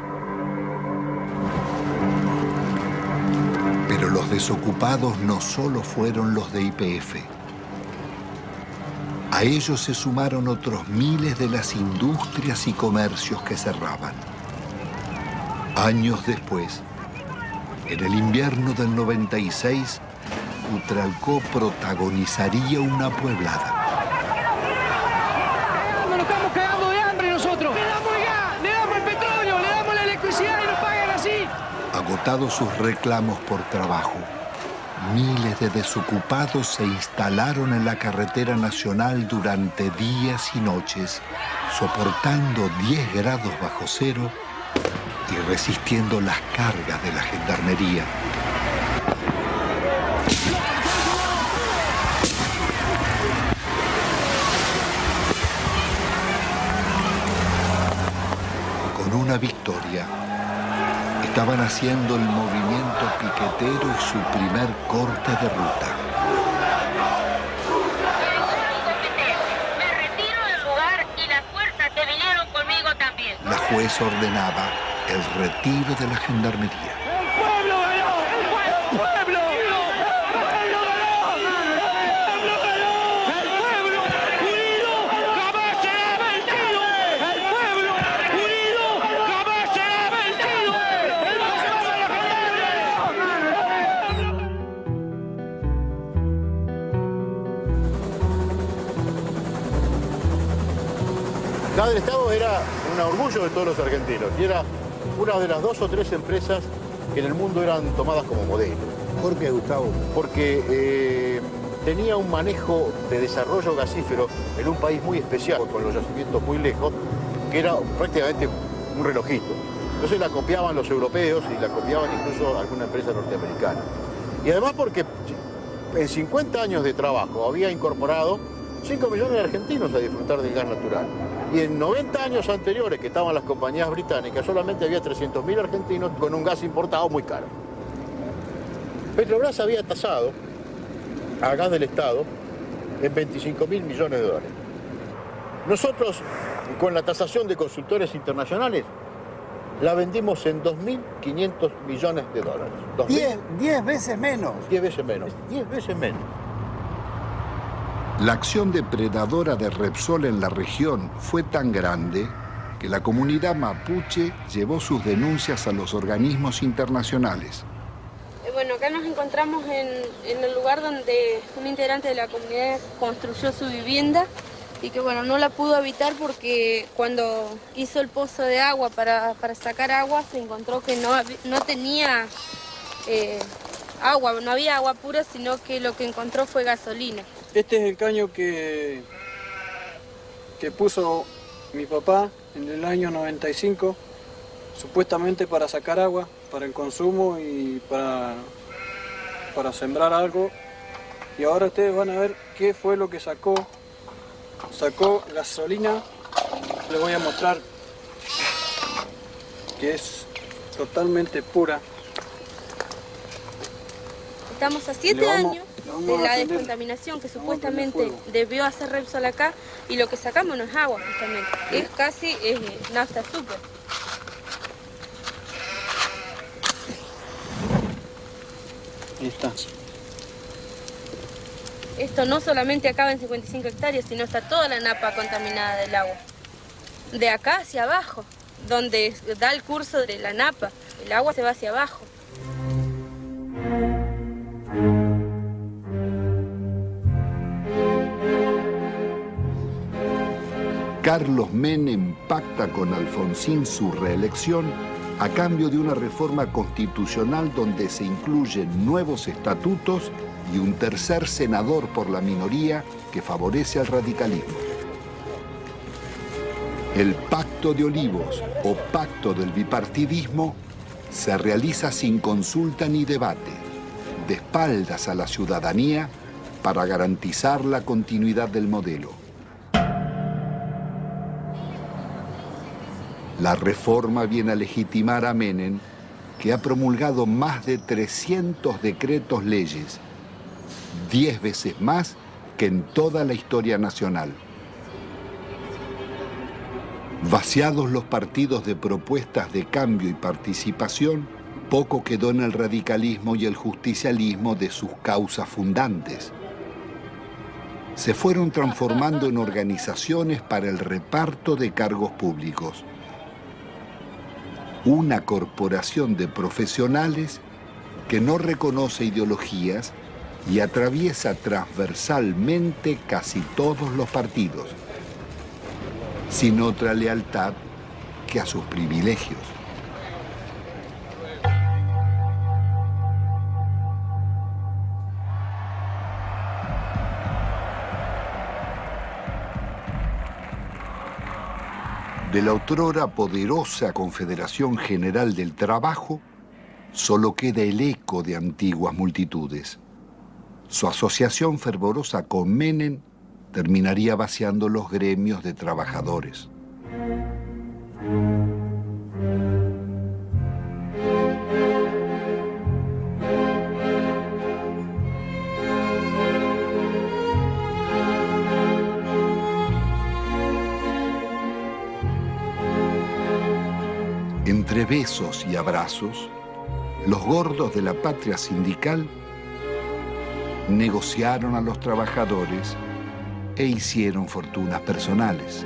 Pero los desocupados no solo fueron los de YPF. A ellos se sumaron otros miles de las industrias y comercios que cerraban. Años después, en el invierno del 96, Utralcó protagonizaría una pueblada. Nos estamos cagando de hambre nosotros. Le damos el gas, le damos el petróleo, le damos la electricidad y nos pagan así. Agotados sus reclamos por trabajo, miles de desocupados se instalaron en la carretera nacional durante días y noches, soportando 10 grados bajo cero y resistiendo las cargas de la gendarmería. Con una victoria, estaban haciendo el movimiento piquetero y su primer corte de ruta. Me retiro del lugar y las fuerzas que vinieron conmigo también. La jueza ordenaba el retiro de la gendarmería. ¡El pueblo ganó! ¡El pueblo! La del Estado era un orgullo de todos los argentinos y era una de las 2 o 3 empresas que en el mundo eran tomadas como modelo. ¿Por qué, Gustavo? Porque tenía un manejo de desarrollo gasífero en un país muy especial, con los yacimientos muy lejos, que era prácticamente un relojito. Entonces la copiaban los europeos y la copiaban incluso alguna empresa norteamericana. Y además porque en 50 años de trabajo había incorporado 5 millones de argentinos a disfrutar del gas natural. Y en 90 años anteriores que estaban las compañías británicas, solamente había 300.000 argentinos con un gas importado muy caro. Petrobras había tasado a gas del Estado en 25.000 millones de dólares. Nosotros, con la tasación de consultores internacionales, la vendimos en 2.500 millones de dólares. 10 veces menos. 10 veces menos. 10 veces menos. La acción depredadora de Repsol en la región fue tan grande que la comunidad mapuche llevó sus denuncias a los organismos internacionales. Bueno, acá nos encontramos en el lugar donde un integrante de la comunidad construyó su vivienda y que bueno, no la pudo habitar porque cuando hizo el pozo de agua para sacar agua se encontró que no tenía agua, no había agua pura, sino que lo que encontró fue gasolina. Este es el caño que puso mi papá en el año 95, supuestamente para sacar agua, para el consumo y para para sembrar algo. Y ahora ustedes van a ver qué fue lo que sacó. Sacó gasolina. Les voy a mostrar que es totalmente pura. Estamos a 7 años de la descontaminación que supuestamente debió hacer Repsol acá, y lo que sacamos no es agua justamente, es casi nafta súper. Ahí está. Esto no solamente acaba en 55 hectáreas, sino está toda la napa contaminada del agua. De acá hacia abajo, donde da el curso de la napa, el agua se va hacia abajo. Carlos Menem pacta con Alfonsín su reelección a cambio de una reforma constitucional donde se incluyen nuevos estatutos y un tercer senador por la minoría que favorece al radicalismo. El Pacto de Olivos o Pacto del Bipartidismo se realiza sin consulta ni debate, de espaldas a la ciudadanía para garantizar la continuidad del modelo. La reforma viene a legitimar a Menem, que ha promulgado más de 300 decretos leyes, 10 veces más que en toda la historia nacional. Vaciados los partidos de propuestas de cambio y participación, poco quedó en el radicalismo y el justicialismo de sus causas fundantes. Se fueron transformando en organizaciones para el reparto de cargos públicos. Una corporación de profesionales que no reconoce ideologías y atraviesa transversalmente casi todos los partidos, sin otra lealtad que a sus privilegios. De la otrora poderosa Confederación General del Trabajo, solo queda el eco de antiguas multitudes. Su asociación fervorosa con Menem terminaría vaciando los gremios de trabajadores. Entre besos y abrazos, los gordos de la patria sindical negociaron a los trabajadores e hicieron fortunas personales.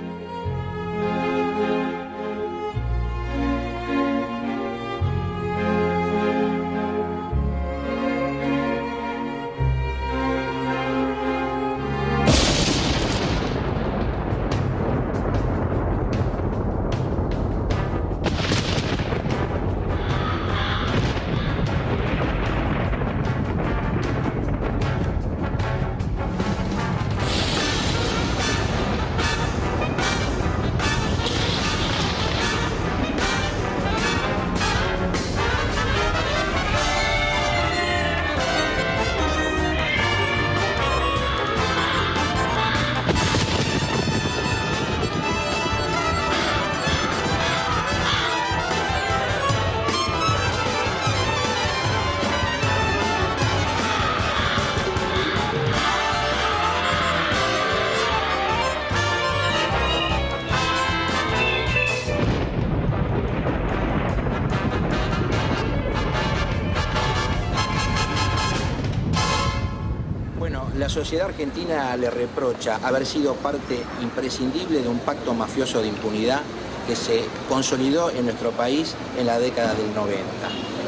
La sociedad argentina le reprocha haber sido parte imprescindible de un pacto mafioso de impunidad que se consolidó en nuestro país en la década del 90.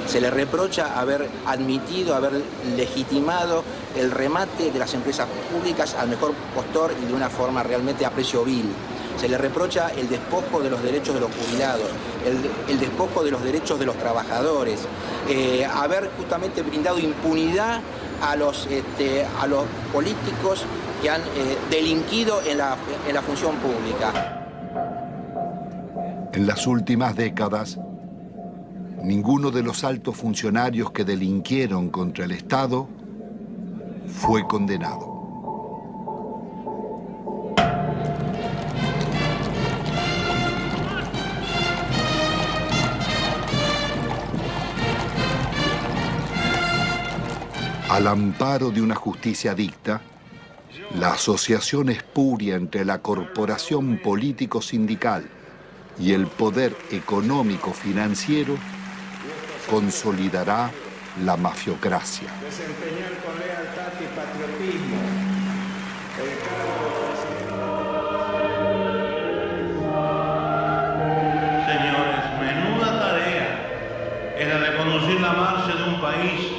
Se le reprocha haber admitido, haber legitimado el remate de las empresas públicas al mejor postor y de una forma realmente a precio vil. Se le reprocha el despojo de los derechos de los jubilados, el despojo de los derechos de los trabajadores, haber justamente brindado impunidad a los políticos que han delinquido en la función pública. En las últimas décadas, Ninguno de los altos funcionarios que delinquieron contra el Estado fue condenado. Al amparo de una justicia dicta, la asociación espuria entre la corporación político-sindical y el poder económico-financiero consolidará la mafiocracia. Desempeñar con lealtad y patriotismo el Señores, menuda tarea era de conducir la marcha de un país,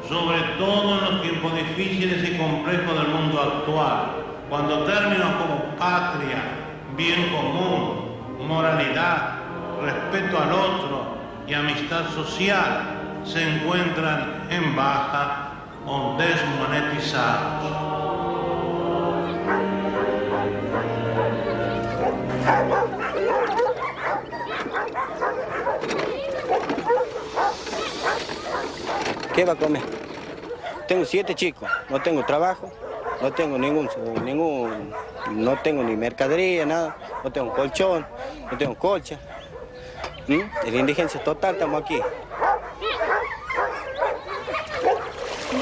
sobre todo en los tiempos difíciles y complejos del mundo actual, cuando términos como patria, bien común, moralidad, respeto al otro y amistad social se encuentran en baja o desmonetizados. ¿Qué va a comer? Tengo 7 chicos, no tengo trabajo, no tengo no tengo ni mercadería, nada, no tengo colchón, no tengo colcha. En la indigencia total estamos aquí. No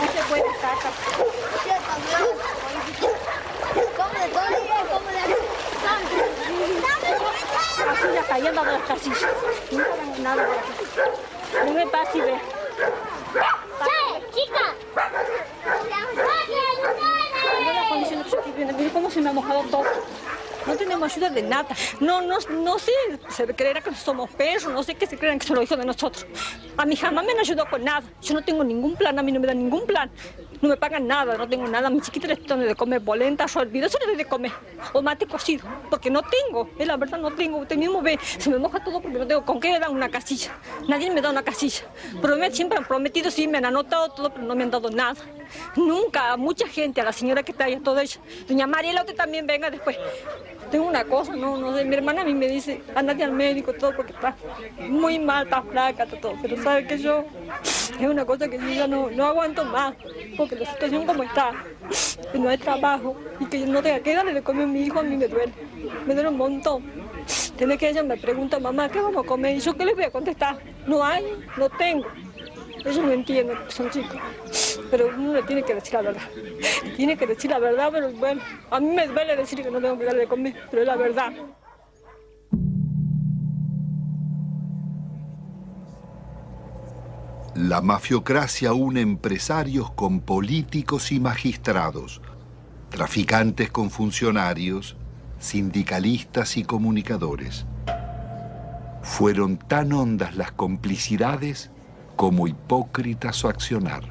se puede estar acá. Así ya cayendo de las casillas. No hagan nada por aquí. No me pase y ve. ¡Chica! Mira la condición que estoy viendo. Mira cómo se me ha mojado todo. No tenemos ayuda de nada. No sé, se creerá que somos perros, no sé qué se creerán que son los hijos de nosotros. A mí jamás me han ayudado con nada. Yo no tengo ningún plan, a mí no me dan ningún plan. No me pagan nada, no tengo nada. A mi chiquita les doy de comer polenta, hervido, eso les doy de comer. O mate cocido, porque no tengo. Es la verdad, no tengo. Usted mismo ve, se me moja todo porque no tengo con qué me dan una casilla. Nadie me da una casilla. Siempre han prometido, sí, me han anotado todo, pero no me han dado nada. Nunca, a mucha gente, a la señora que está ahí, a todo eso. Doña Mariela, usted también venga después. Tengo una cosa, no sé, mi hermana a mí me dice, andate al médico, todo, porque está muy mal, está flaca, todo, pero sabe que yo, es una cosa que yo ya no aguanto más, porque la situación como está, que no hay trabajo, y que yo no tenga que darle de comer a mi hijo, a mí me duele un montón. Tiene que ella me pregunta, mamá, ¿qué vamos a comer? Y yo, ¿qué les voy a contestar? No hay, no tengo. Ellos no entienden, son chicos, pero uno le tiene que decir la verdad. Tiene que decir la verdad, pero bueno, a mí me duele decir que no tengo que darle de comer, pero es la verdad. La mafiocracia une empresarios con políticos y magistrados, traficantes con funcionarios, sindicalistas y comunicadores. Fueron tan hondas las complicidades como hipócrita su accionar.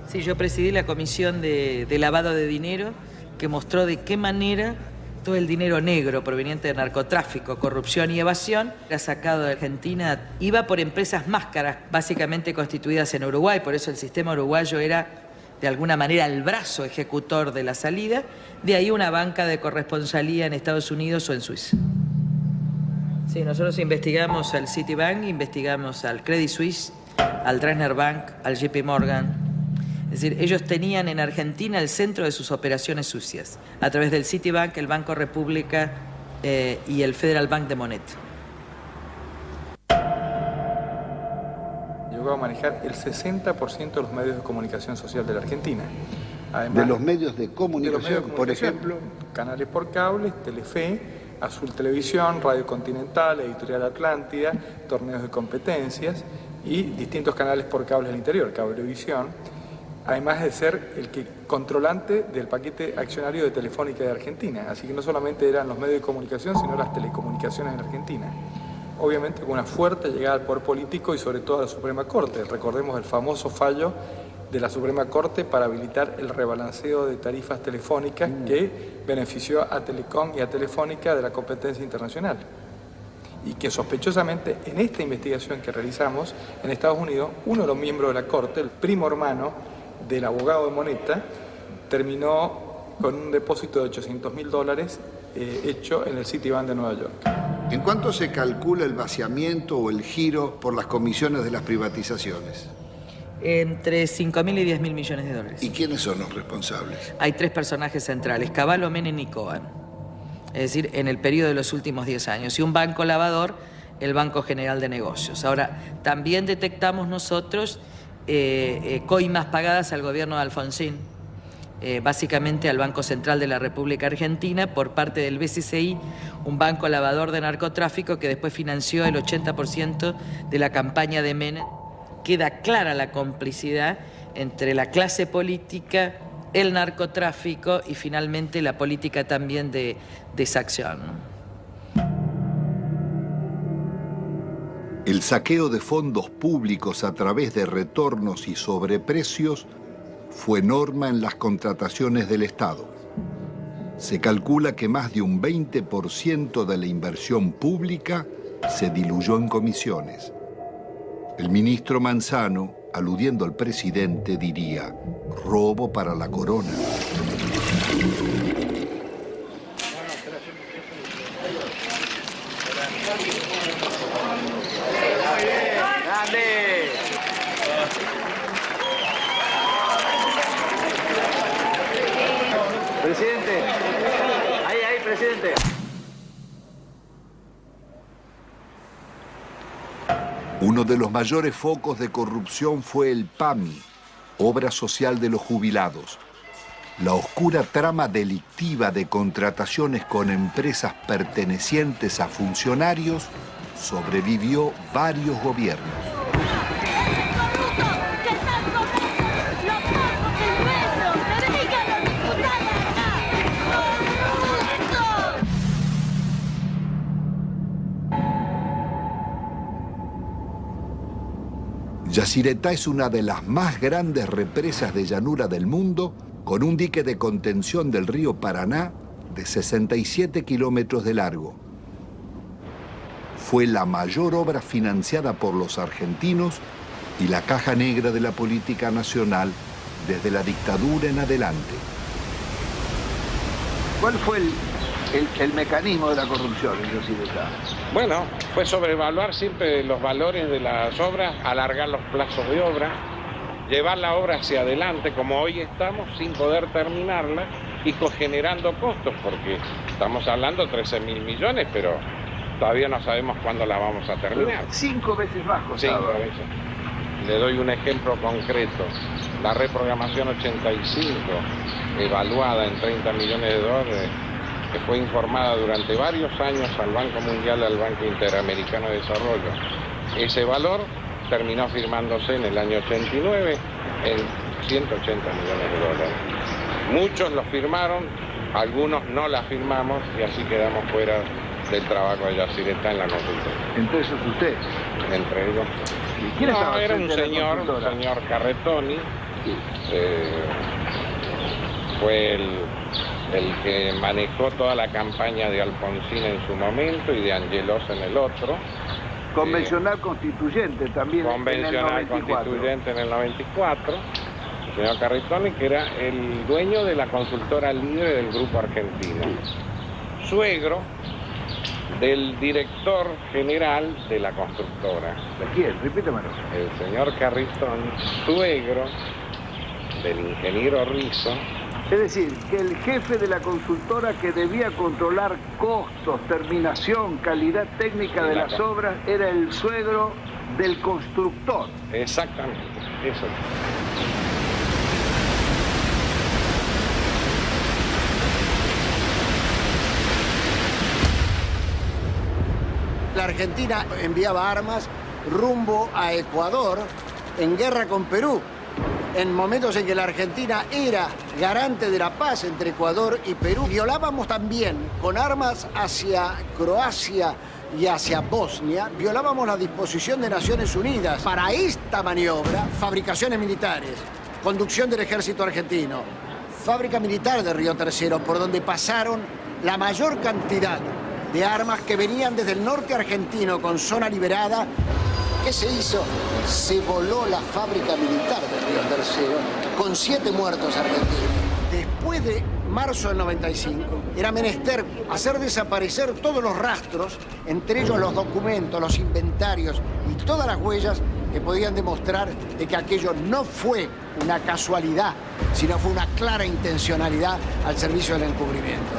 Sí, yo presidí la comisión de lavado de dinero que mostró de qué manera todo el dinero negro proveniente de narcotráfico, corrupción y evasión era sacado de Argentina. Iba por empresas máscaras, básicamente constituidas en Uruguay, por eso el sistema uruguayo era de alguna manera el brazo ejecutor de la salida, de ahí una banca de corresponsalía en Estados Unidos o en Suiza. Sí, nosotros investigamos al Citibank, investigamos al Credit Suisse, al Dresdner Bank, al JP Morgan. Es decir, ellos tenían en Argentina el centro de sus operaciones sucias, a través del Citibank, el Banco República y el Federal Bank de Monet. Llegó a manejar el 60% de los medios de comunicación social de la Argentina. Además, de los medios de comunicación, por ejemplo, canales por cable, Telefe, Azul Televisión, Radio Continental, Editorial Atlántida, torneos de competencias y distintos canales por cable del interior, Cablevisión, además de ser el controlante del paquete accionario de Telefónica de Argentina. Así que no solamente eran los medios de comunicación, sino las telecomunicaciones en Argentina. Obviamente con una fuerte llegada al poder político y sobre todo a la Suprema Corte. Recordemos el famoso fallo de la Suprema Corte para habilitar el rebalanceo de tarifas telefónicas que benefició a Telecom y a Telefónica de la competencia internacional. Y que sospechosamente en esta investigación que realizamos en Estados Unidos, uno de los miembros de la Corte, el primo hermano del abogado de Moneta, terminó con un depósito de $800.000 hecho en el Citibank de Nueva York. ¿En cuánto se calcula el vaciamiento o el giro por las comisiones de las privatizaciones? Entre 5.000 y 10.000 millones de dólares. ¿Y quiénes son los responsables? Hay 3 personajes centrales, Cavallo, Menem y Cohen. Es decir, en el periodo de los últimos 10 años. Y un banco lavador, el Banco General de Negocios. Ahora, también detectamos nosotros coimas pagadas al gobierno de Alfonsín, básicamente al Banco Central de la República Argentina, por parte del BCCI, un banco lavador de narcotráfico que después financió el 80% de la campaña de Menem. Queda clara la complicidad entre la clase política, el narcotráfico y finalmente la política también de exacción. El saqueo de fondos públicos a través de retornos y sobreprecios fue norma en las contrataciones del Estado. Se calcula que más de un 20% de la inversión pública se diluyó en comisiones. El ministro Manzano, aludiendo al presidente, diría: robo para la corona. Presidente, ahí, presidente. Uno de los mayores focos de corrupción fue el PAMI, Obra Social de los Jubilados. La oscura trama delictiva de contrataciones con empresas pertenecientes a funcionarios sobrevivió varios gobiernos. Yacyretá es una de las más grandes represas de llanura del mundo, con un dique de contención del río Paraná de 67 kilómetros de largo. Fue la mayor obra financiada por los argentinos y la caja negra de la política nacional desde la dictadura en adelante. ¿Cuál fue el mecanismo de la corrupción en Yacyretá? Bueno, fue sobrevaluar siempre los valores de las obras, alargar los plazos de obra, llevar la obra hacia adelante como hoy estamos sin poder terminarla y generando costos, porque estamos hablando de 13.000 millones, pero todavía no sabemos cuándo la vamos a terminar. 5 veces más costaba. 5 veces. Le doy un ejemplo concreto. La reprogramación 85, evaluada en 30 millones de dólares, que fue informada durante varios años al Banco Mundial y al Banco Interamericano de Desarrollo. Ese valor terminó firmándose en el año 89 en 180 millones de dólares. Muchos lo firmaron, algunos no la firmamos y así quedamos fuera del trabajo de Yacyretá en la consultora. ¿Entre esos usted? Entre ellos. ¿Y quién estaba era un frente a la señor Carretoni. Fue el que manejó toda la campaña de Alfonsín en su momento y de Angelos en el otro. Convencional constituyente también. Convencional constituyente en el 94. El señor Carretoni, que era el dueño de la consultora líder del Grupo Argentino. Suegro del director general de la constructora. ¿De quién? Repítemelo. El señor Carretoni, suegro del ingeniero Rizzo. Es decir, que el jefe de la consultora que debía controlar costos, terminación, calidad técnica de las obras, era el suegro del constructor. Exactamente, eso. La Argentina enviaba armas rumbo a Ecuador en guerra con Perú, en momentos en que la Argentina era garante de la paz entre Ecuador y Perú. Violábamos también con armas hacia Croacia y hacia Bosnia, violábamos la disposición de Naciones Unidas para esta maniobra, fabricaciones militares, conducción del ejército argentino, fábrica militar de Río Tercero, por donde pasaron la mayor cantidad de armas que venían desde el norte argentino con zona liberada. ¿Qué se hizo? Se voló la fábrica militar de Río Tercero con 7 muertos argentinos. Después después de marzo del 95, era menester hacer desaparecer todos los rastros, entre ellos los documentos, los inventarios y todas las huellas que podían demostrar de que aquello no fue una casualidad, sino fue una clara intencionalidad al servicio del encubrimiento.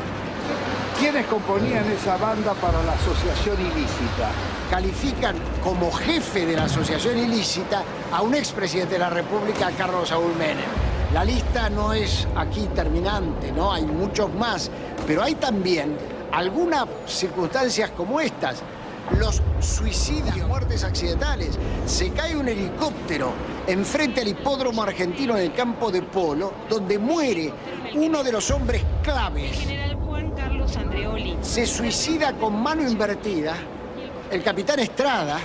¿Quiénes componían esa banda para la asociación ilícita? Califican como jefe de la asociación ilícita a un expresidente de la República, Carlos Saúl Menem. La lista no es aquí terminante, ¿no? Hay muchos más, pero hay también algunas circunstancias como estas. Los suicidios, muertes accidentales. Se cae un helicóptero enfrente al hipódromo argentino en el campo de polo, donde muere uno de los hombres claves. El general Juan Carlos Andreoli. Se suicida con mano invertida el capitán Estrada,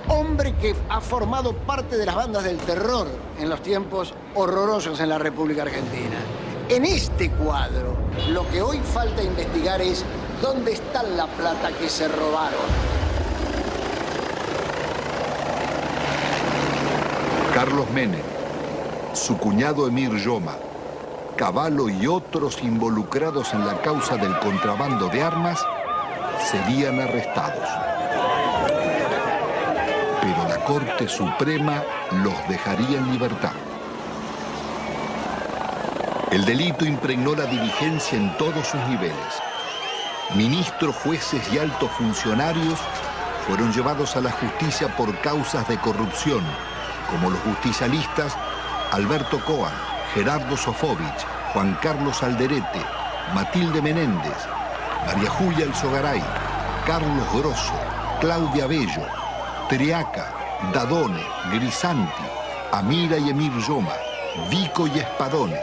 hombre que ha formado parte de las bandas del terror en los tiempos horrorosos en la República Argentina. En este cuadro, lo que hoy falta investigar es dónde está la plata que se robaron. Carlos Menem, su cuñado Emir Yoma, Cavallo y otros involucrados en la causa del contrabando de armas serían arrestados. Pero la Corte Suprema los dejaría en libertad. El delito impregnó la diligencia en todos sus niveles. Ministros, jueces y altos funcionarios fueron llevados a la justicia por causas de corrupción, como los justicialistas Alberto Coan, Gerardo Sofovich, Juan Carlos Alderete, Matilde Menéndez, María Julia Alzogaray, Carlos Grosso, Claudia Bello, Triaca, Dadone, Grisanti, Amira y Emir Yoma, Vico y Espadone,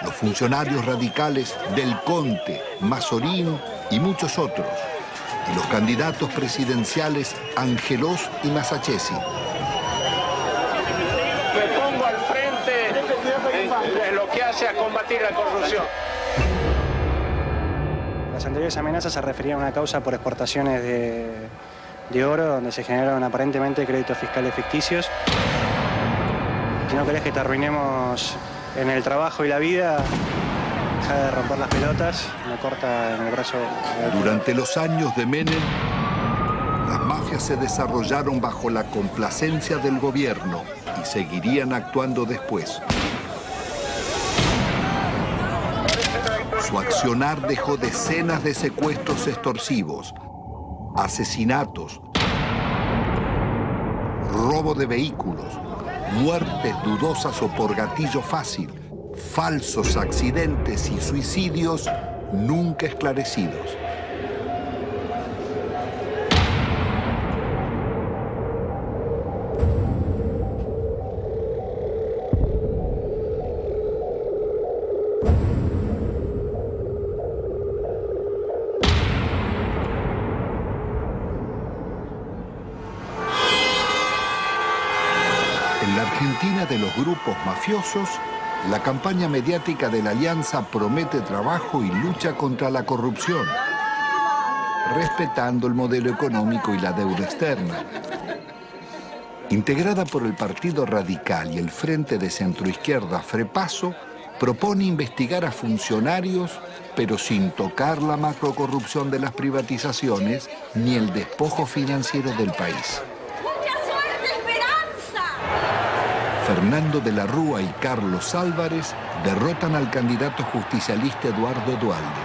los funcionarios radicales Del Conte, Mazorín y muchos otros, y los candidatos presidenciales Angelós y Masachesi. Me pongo al frente de lo que hace a combatir la corrupción. Las anteriores amenazas se referían a una causa por exportaciones de oro, donde se generaron aparentemente créditos fiscales ficticios. Si no querés que te arruinemos en el trabajo y la vida, deja de romper las pelotas, me corta en el brazo. Durante los años de Menem, las mafias se desarrollaron bajo la complacencia del gobierno y seguirían actuando después. Su accionar dejó decenas de secuestros extorsivos, asesinatos, robo de vehículos, muertes dudosas o por gatillo fácil, falsos accidentes y suicidios nunca esclarecidos. En la Argentina de los grupos mafiosos, la campaña mediática de la Alianza promete trabajo y lucha contra la corrupción, respetando el modelo económico y la deuda externa. Integrada por el Partido Radical y el Frente de Centroizquierda Frepaso, propone investigar a funcionarios, pero sin tocar la macrocorrupción de las privatizaciones ni el despojo financiero del país. Fernando de la Rúa y Carlos Álvarez derrotan al candidato justicialista Eduardo Duhalde.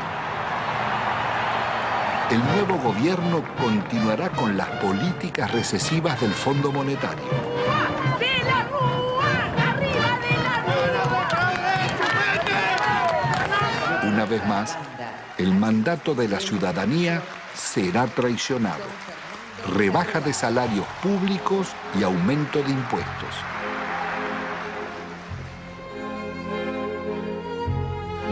El nuevo gobierno continuará con las políticas recesivas del Fondo Monetario. ¡De la Rúa! ¡Arriba de la Rúa! Una vez más, el mandato de la ciudadanía será traicionado. Rebaja de salarios públicos y aumento de impuestos.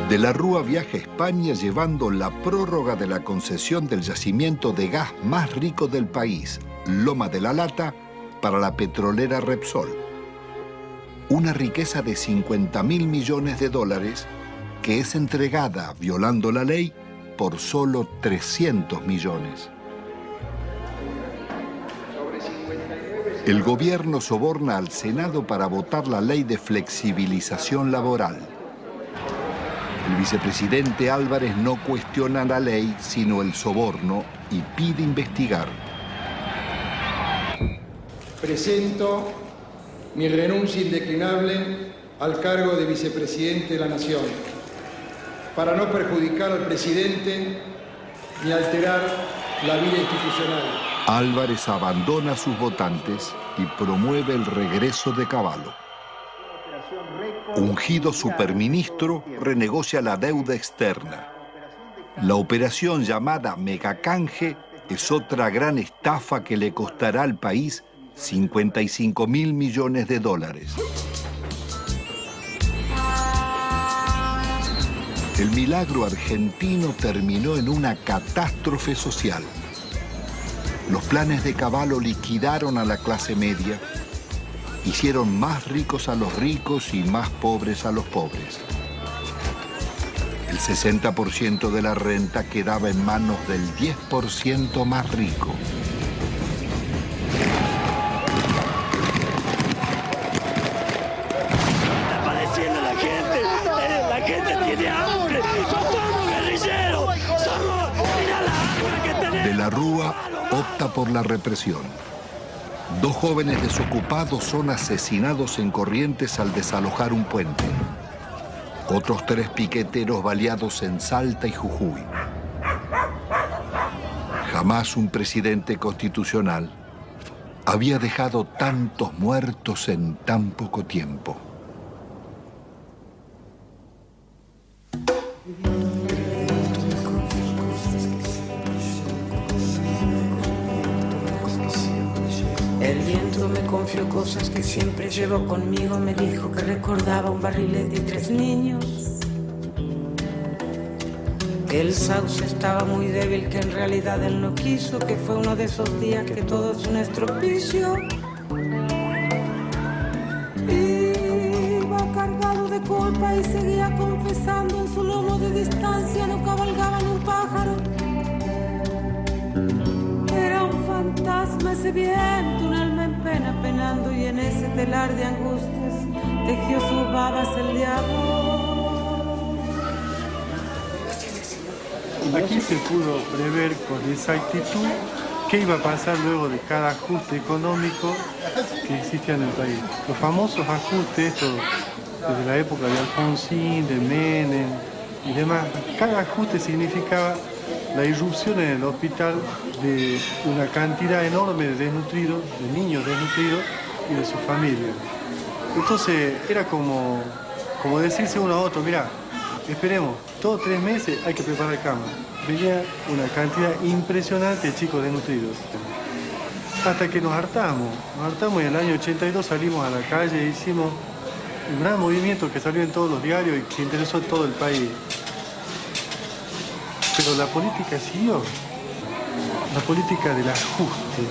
De la Rúa viaja a España llevando la prórroga de la concesión del yacimiento de gas más rico del país, Loma de la Lata, para la petrolera Repsol. Una riqueza de 50.000 millones de dólares que es entregada, violando la ley, por solo 300 millones. El gobierno soborna al Senado para votar la ley de flexibilización laboral. El vicepresidente Álvarez no cuestiona la ley, sino el soborno, y pide investigar. Presento mi renuncia indeclinable al cargo de vicepresidente de la Nación, para no perjudicar al presidente ni alterar la vida institucional. Álvarez abandona a sus votantes y promueve el regreso de Cavallo. Ungido superministro, renegocia la deuda externa. La operación llamada Megacanje es otra gran estafa que le costará al país 55.000 millones de dólares. El milagro argentino terminó en una catástrofe social. Los planes de Cavallo liquidaron a la clase media, hicieron más ricos a los ricos y más pobres a los pobres. El 60% de la renta quedaba en manos del 10% más rico. Está padeciendo la gente tiene hambre, somos guerrilleros, mira la hambre que tenemos. De la Rúa opta por la represión. 2 jóvenes desocupados son asesinados en Corrientes al desalojar un puente. Otros 3 piqueteros baleados en Salta y Jujuy. Jamás un presidente constitucional había dejado tantos muertos en tan poco tiempo. El viento me confió cosas que siempre llevo conmigo. Me dijo que recordaba un barrilete y 3 niños. Que el sauce estaba muy débil, que en realidad él no quiso. Que fue uno de esos días que todo es un estropicio. Iba cargado de culpa y seguía confesando. En su lomo de distancia no cabalgaba ni un pájaro. Era un fantasma ese viento, un alma en pena penando, y en ese telar de angustias tejió sus babas el diablo. Aquí se pudo prever con exactitud qué iba a pasar luego de cada ajuste económico que existía en el país. Los famosos ajustes, estos desde la época de Alfonsín, de Menem y demás, cada ajuste significaba la irrupción en el hospital de una cantidad enorme de desnutridos, de niños desnutridos y de sus familias. Entonces era como decirse uno a otro, mira, esperemos, todos 3 meses hay que preparar cama. Venía una cantidad impresionante de chicos desnutridos. Hasta que nos hartamos y en el año 82 salimos a la calle e hicimos un gran movimiento que salió en todos los diarios y que interesó a todo el país. Pero la política siguió, la política del ajuste.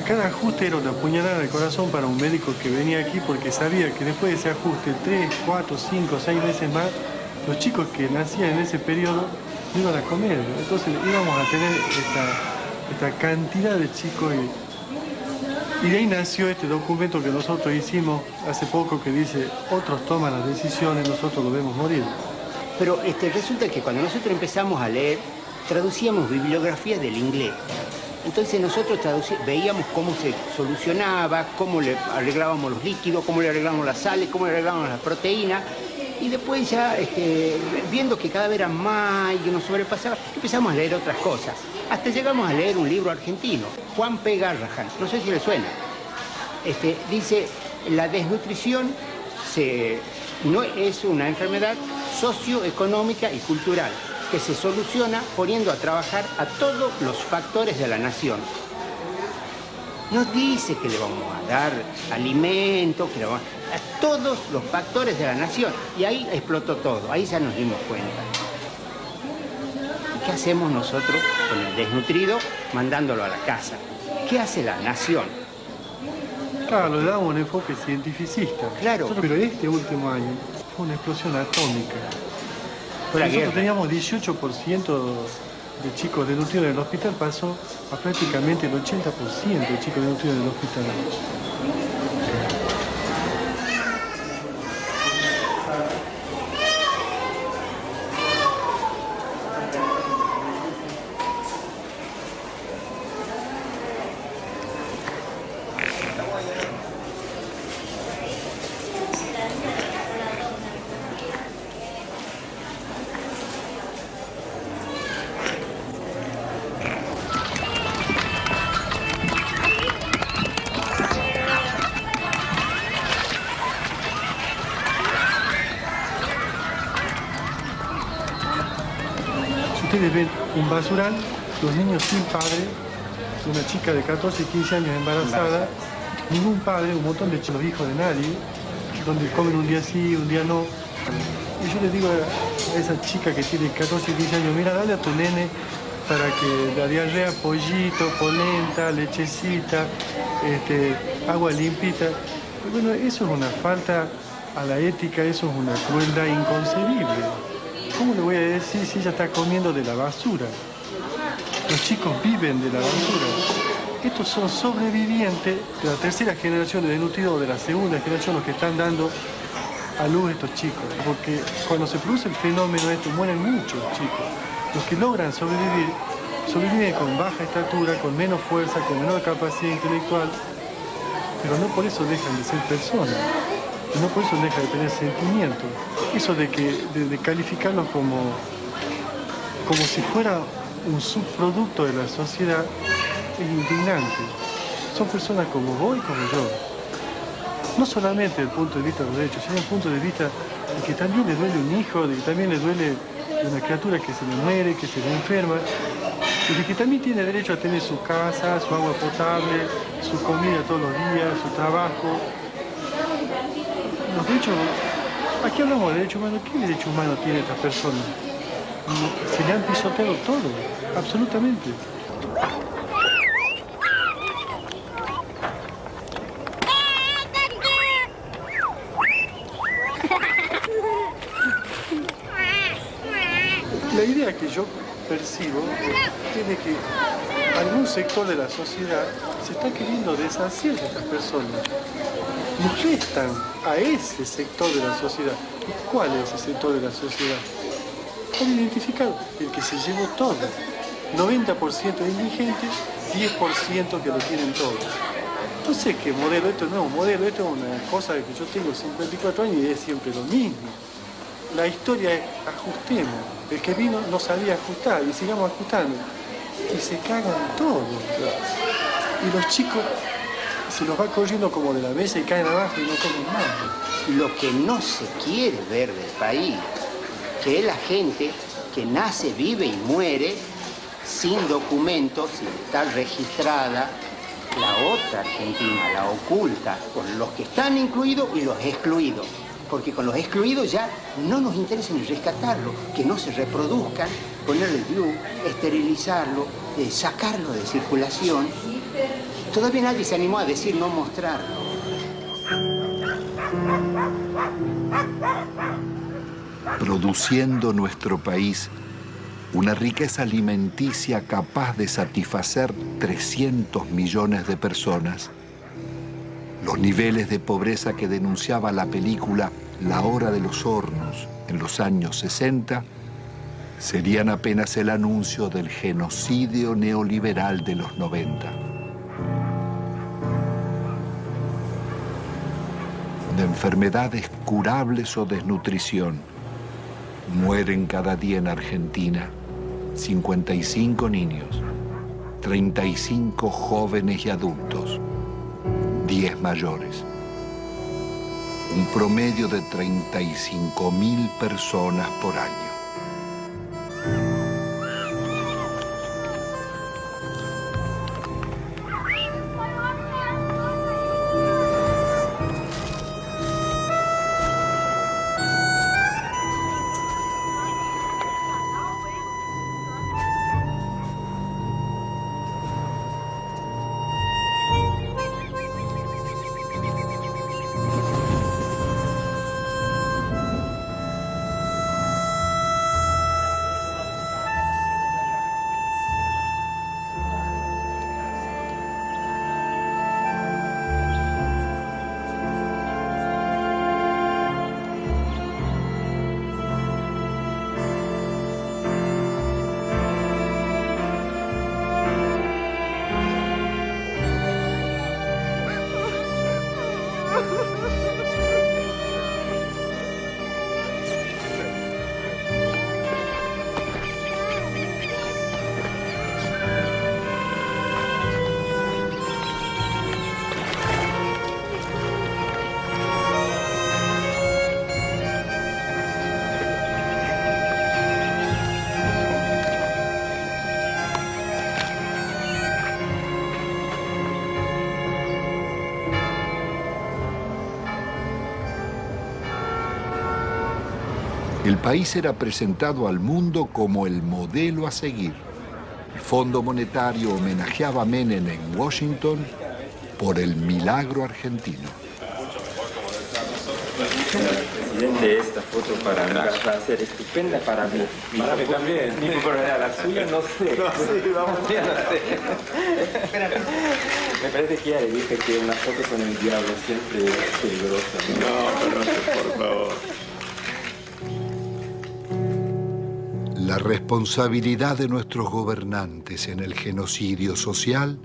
Cada ajuste era una puñalada de corazón para un médico que venía aquí porque sabía que después de ese ajuste, 3, 4, 5, 6 meses más, los chicos que nacían en ese periodo no iban a comer. Entonces íbamos a tener esta cantidad de chicos y de ahí nació este documento que nosotros hicimos hace poco que dice, otros toman las decisiones, nosotros lo vemos morir. Pero resulta que cuando nosotros empezamos a leer, traducíamos bibliografías del inglés. Entonces nosotros veíamos cómo se solucionaba, cómo le arreglábamos los líquidos, cómo le arreglábamos las sales, cómo le arreglábamos las proteínas. Y después ya, viendo que cada vez eran más y que nos sobrepasaba, empezamos a leer otras cosas. Hasta llegamos a leer un libro argentino, Juan P. Garrahan, no sé si le suena. Dice, la desnutrición no es una enfermedad socioeconómica y cultural que se soluciona poniendo a trabajar a todos los factores de la nación. Nos dice que le vamos a dar alimento, que le vamos a todos los factores de la nación. Y ahí explotó todo, ahí ya nos dimos cuenta. ¿Y qué hacemos nosotros con el desnutrido mandándolo a la casa? ¿Qué hace la nación? Claro, le damos un enfoque cientificista. Claro. Pero este último año fue una explosión atómica. Nosotros teníamos 18% de chicos desnutridos en el hospital, pasó a prácticamente el 80% de chicos desnutridos en el hospital. Ustedes ven un basural, los niños sin padre, una chica de 14, 15 años embarazada, ningún padre, un montón de los hijos de nadie, donde comen un día sí, un día no. Y yo le digo a esa chica que tiene 14, 15 años, mira, dale a tu nene para que la diarrea, pollito, polenta, lechecita, agua limpita. Bueno, eso es una falta a la ética, eso es una crueldad inconcebible. ¿Cómo le voy a decir si ella está comiendo de la basura? Los chicos viven de la basura. Estos son sobrevivientes de la tercera generación de desnutridos, de la segunda generación, los que están dando a luz estos chicos. Porque cuando se produce el fenómeno mueren muchos chicos. Los que logran sobrevivir, sobreviven con baja estatura, con menos fuerza, con menor capacidad intelectual, pero no por eso dejan de ser personas. Y no por eso deja de tener sentimientos. Eso de calificarlos como si fuera un subproducto de la sociedad es indignante. Son personas como vos y como yo. No solamente desde el punto de vista de los derechos, sino desde el punto de vista de que también le duele un hijo, de que también le duele una criatura que se le muere, que se le enferma, y de que también tiene derecho a tener su casa, su agua potable, su comida todos los días, su trabajo. Los derechos, aquí hablamos de derechos humanos. ¿Qué derecho humano tiene esta persona? Se le han pisoteado todo, absolutamente. La idea que yo percibo es de que algún sector de la sociedad se está queriendo deshacer de estas personas. Molestan a ese sector de la sociedad. ¿Y cuál es ese sector de la sociedad? Está identificado, el que se llevó todo. 90% de indigentes, 10% que lo tienen todo. No sé qué modelo, esto no es un modelo, esto es una cosa que yo tengo 54 años y es siempre lo mismo. La historia es ajustemos. El que vino no sabía ajustar y sigamos ajustando. Y se cagan todos. Y los chicos se los va corriendo como de la mesa y caen abajo y no comen más. Lo que no se quiere ver del país, que es la gente que nace, vive y muere sin documentos, sin estar registrada, la otra Argentina, la oculta, con los que están incluidos y los excluidos. Porque con los excluidos ya no nos interesa ni rescatarlo, que no se reproduzcan, ponerle DIU, esterilizarlo, sacarlo de circulación. Todavía nadie se animó a decir no mostrarlo. Produciendo nuestro país una riqueza alimenticia capaz de satisfacer 300 millones de personas, los niveles de pobreza que denunciaba la película La Hora de los Hornos en los años 60 serían apenas el anuncio del genocidio neoliberal de los 90. De enfermedades curables o desnutrición, mueren cada día en Argentina 55 niños, 35 jóvenes y adultos, 10 mayores. Un promedio de 35.000 personas por año. El país era presentado al mundo como el modelo a seguir. El Fondo Monetario homenajeaba a Menem en Washington por el milagro argentino. Presidente, esta foto para mí va a ser estupenda para mí. Para mí también. Mi foto, la suya no sé. No sé, vamos. Ya no sé. Me parece que ya le dije que una foto con el diablo siempre es peligrosa. No, pero por favor. La responsabilidad de nuestros gobernantes en el genocidio social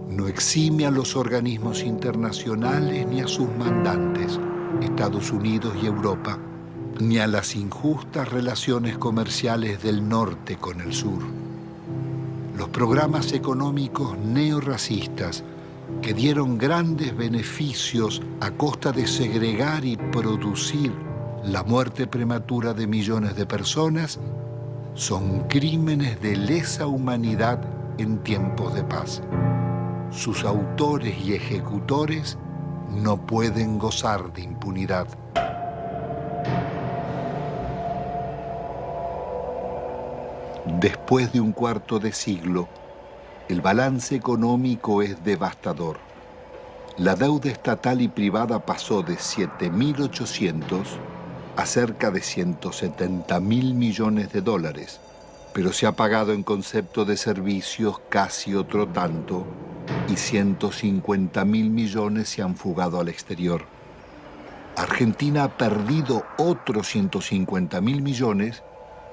no exime a los organismos internacionales ni a sus mandantes, Estados Unidos y Europa, ni a las injustas relaciones comerciales del norte con el sur. Los programas económicos neorracistas que dieron grandes beneficios a costa de segregar y producir la muerte prematura de millones de personas son crímenes de lesa humanidad en tiempos de paz. Sus autores y ejecutores no pueden gozar de impunidad. Después de un cuarto de siglo, el balance económico es devastador. La deuda estatal y privada pasó de 7.800 a cerca de 170.000 millones de dólares, pero se ha pagado en concepto de servicios casi otro tanto y 150.000 millones se han fugado al exterior. Argentina ha perdido otros 150.000 millones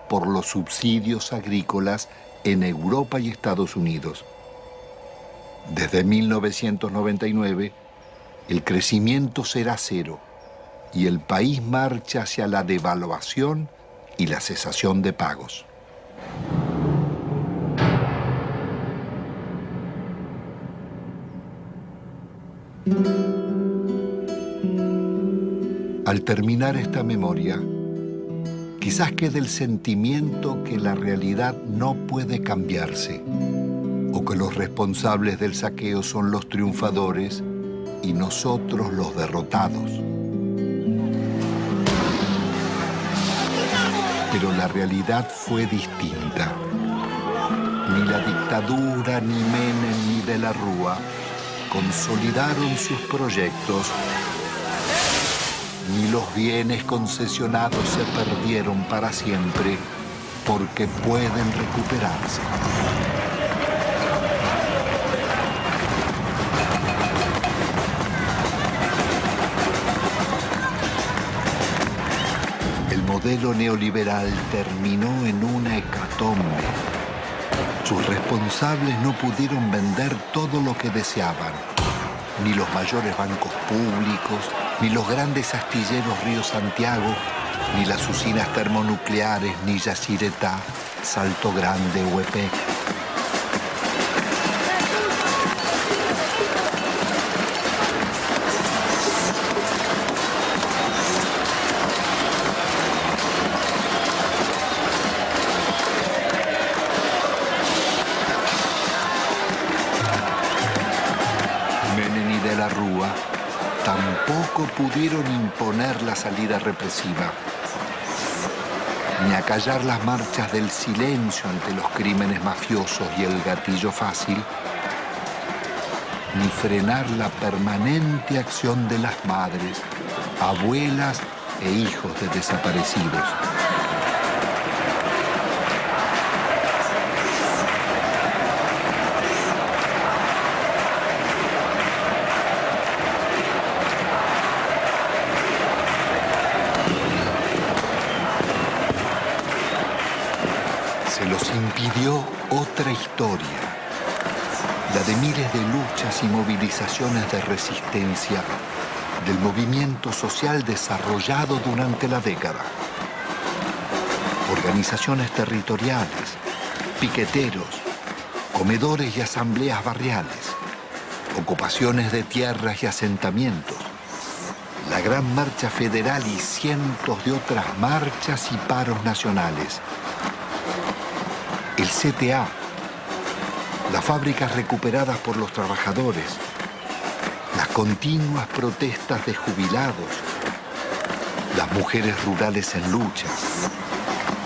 por los subsidios agrícolas en Europa y Estados Unidos. Desde 1999, el crecimiento será cero y el país marcha hacia la devaluación y la cesación de pagos. Al terminar esta memoria, quizás quede el sentimiento que la realidad no puede cambiarse, o que los responsables del saqueo son los triunfadores y nosotros los derrotados. Pero la realidad fue distinta. Ni la dictadura, ni Menem, ni de la Rúa consolidaron sus proyectos, ni los bienes concesionados se perdieron para siempre porque pueden recuperarse. El modelo neoliberal terminó en una hecatombe. Sus responsables no pudieron vender todo lo que deseaban, ni los mayores bancos públicos, ni los grandes astilleros Río Santiago, ni las usinas termonucleares, ni Yacyretá, Salto Grande o EPEC. Tampoco pudieron imponer la salida represiva, ni acallar las marchas del silencio ante los crímenes mafiosos y el gatillo fácil, ni frenar la permanente acción de las madres, abuelas e hijos de desaparecidos. Impidió otra historia, la de miles de luchas y movilizaciones de resistencia del movimiento social desarrollado durante la década. Organizaciones territoriales, piqueteros, comedores y asambleas barriales, ocupaciones de tierras y asentamientos, la Gran Marcha Federal y cientos de otras marchas y paros nacionales. El CTA, las fábricas recuperadas por los trabajadores, las continuas protestas de jubilados, las mujeres rurales en lucha,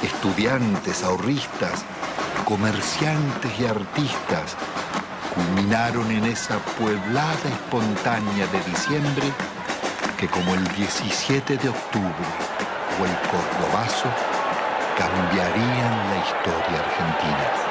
estudiantes, ahorristas, comerciantes y artistas culminaron en esa pueblada espontánea de diciembre que, como el 17 de octubre o el Cordobazo, cambiarían la historia argentina.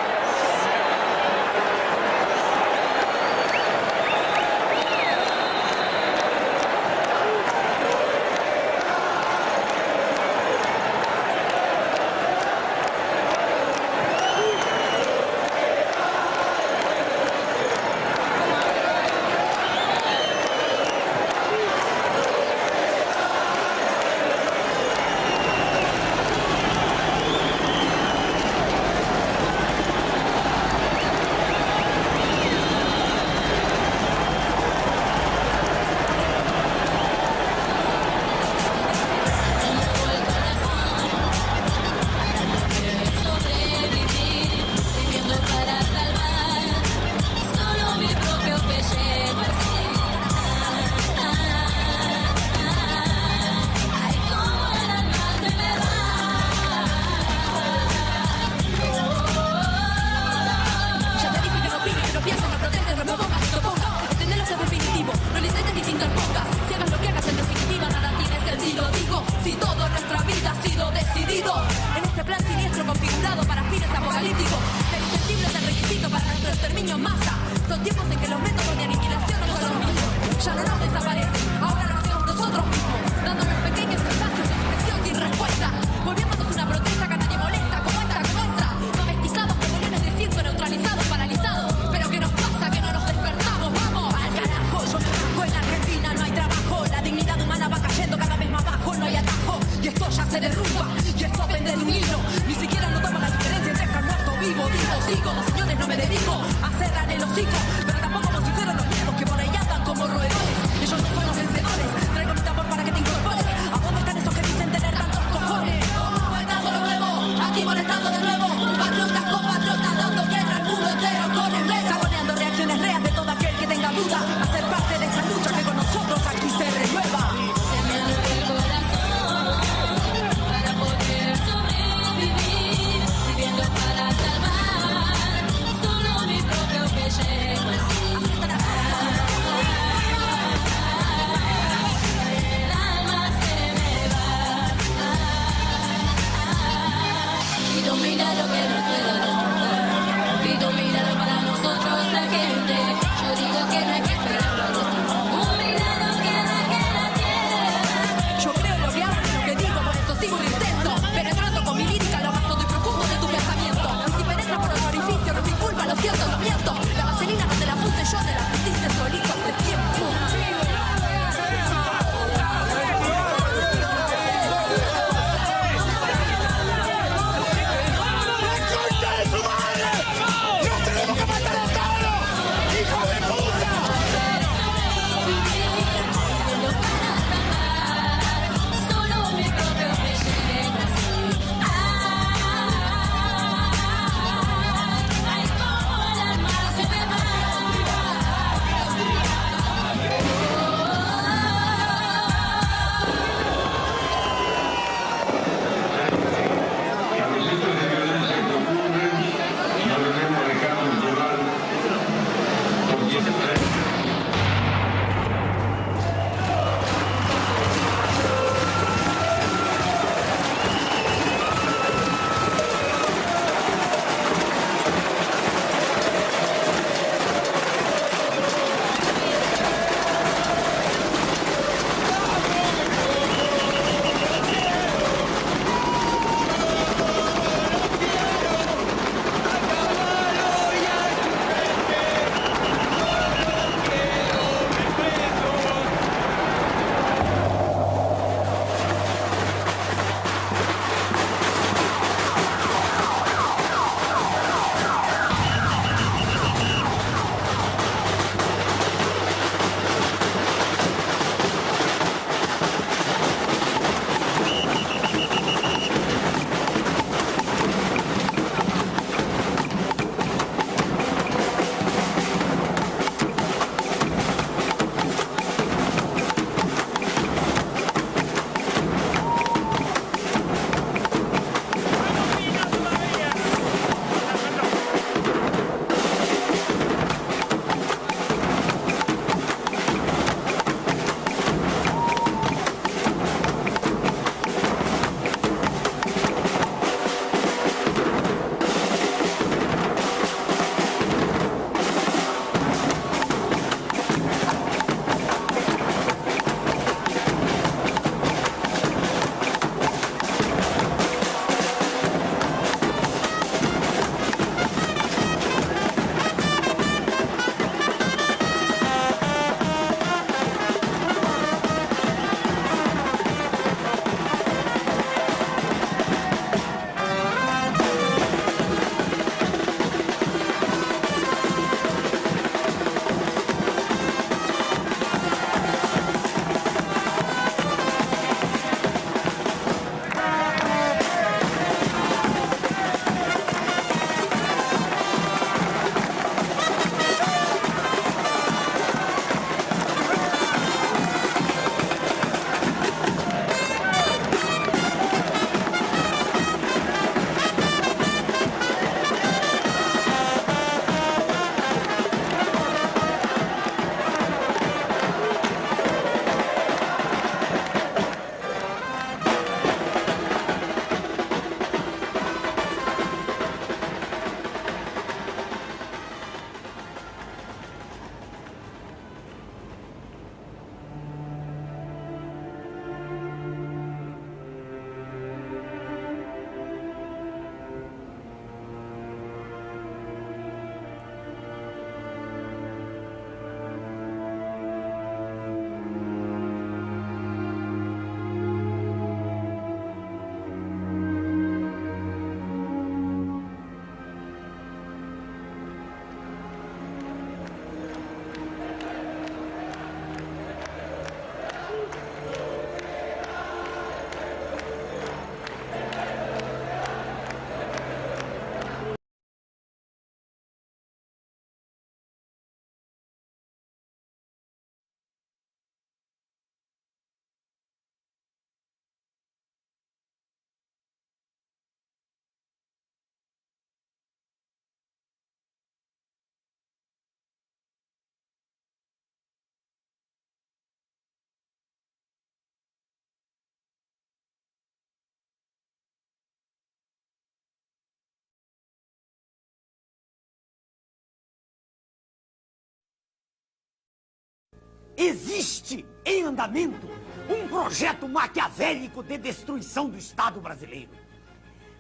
Existe em andamento um projeto maquiavélico de destruição do Estado brasileiro.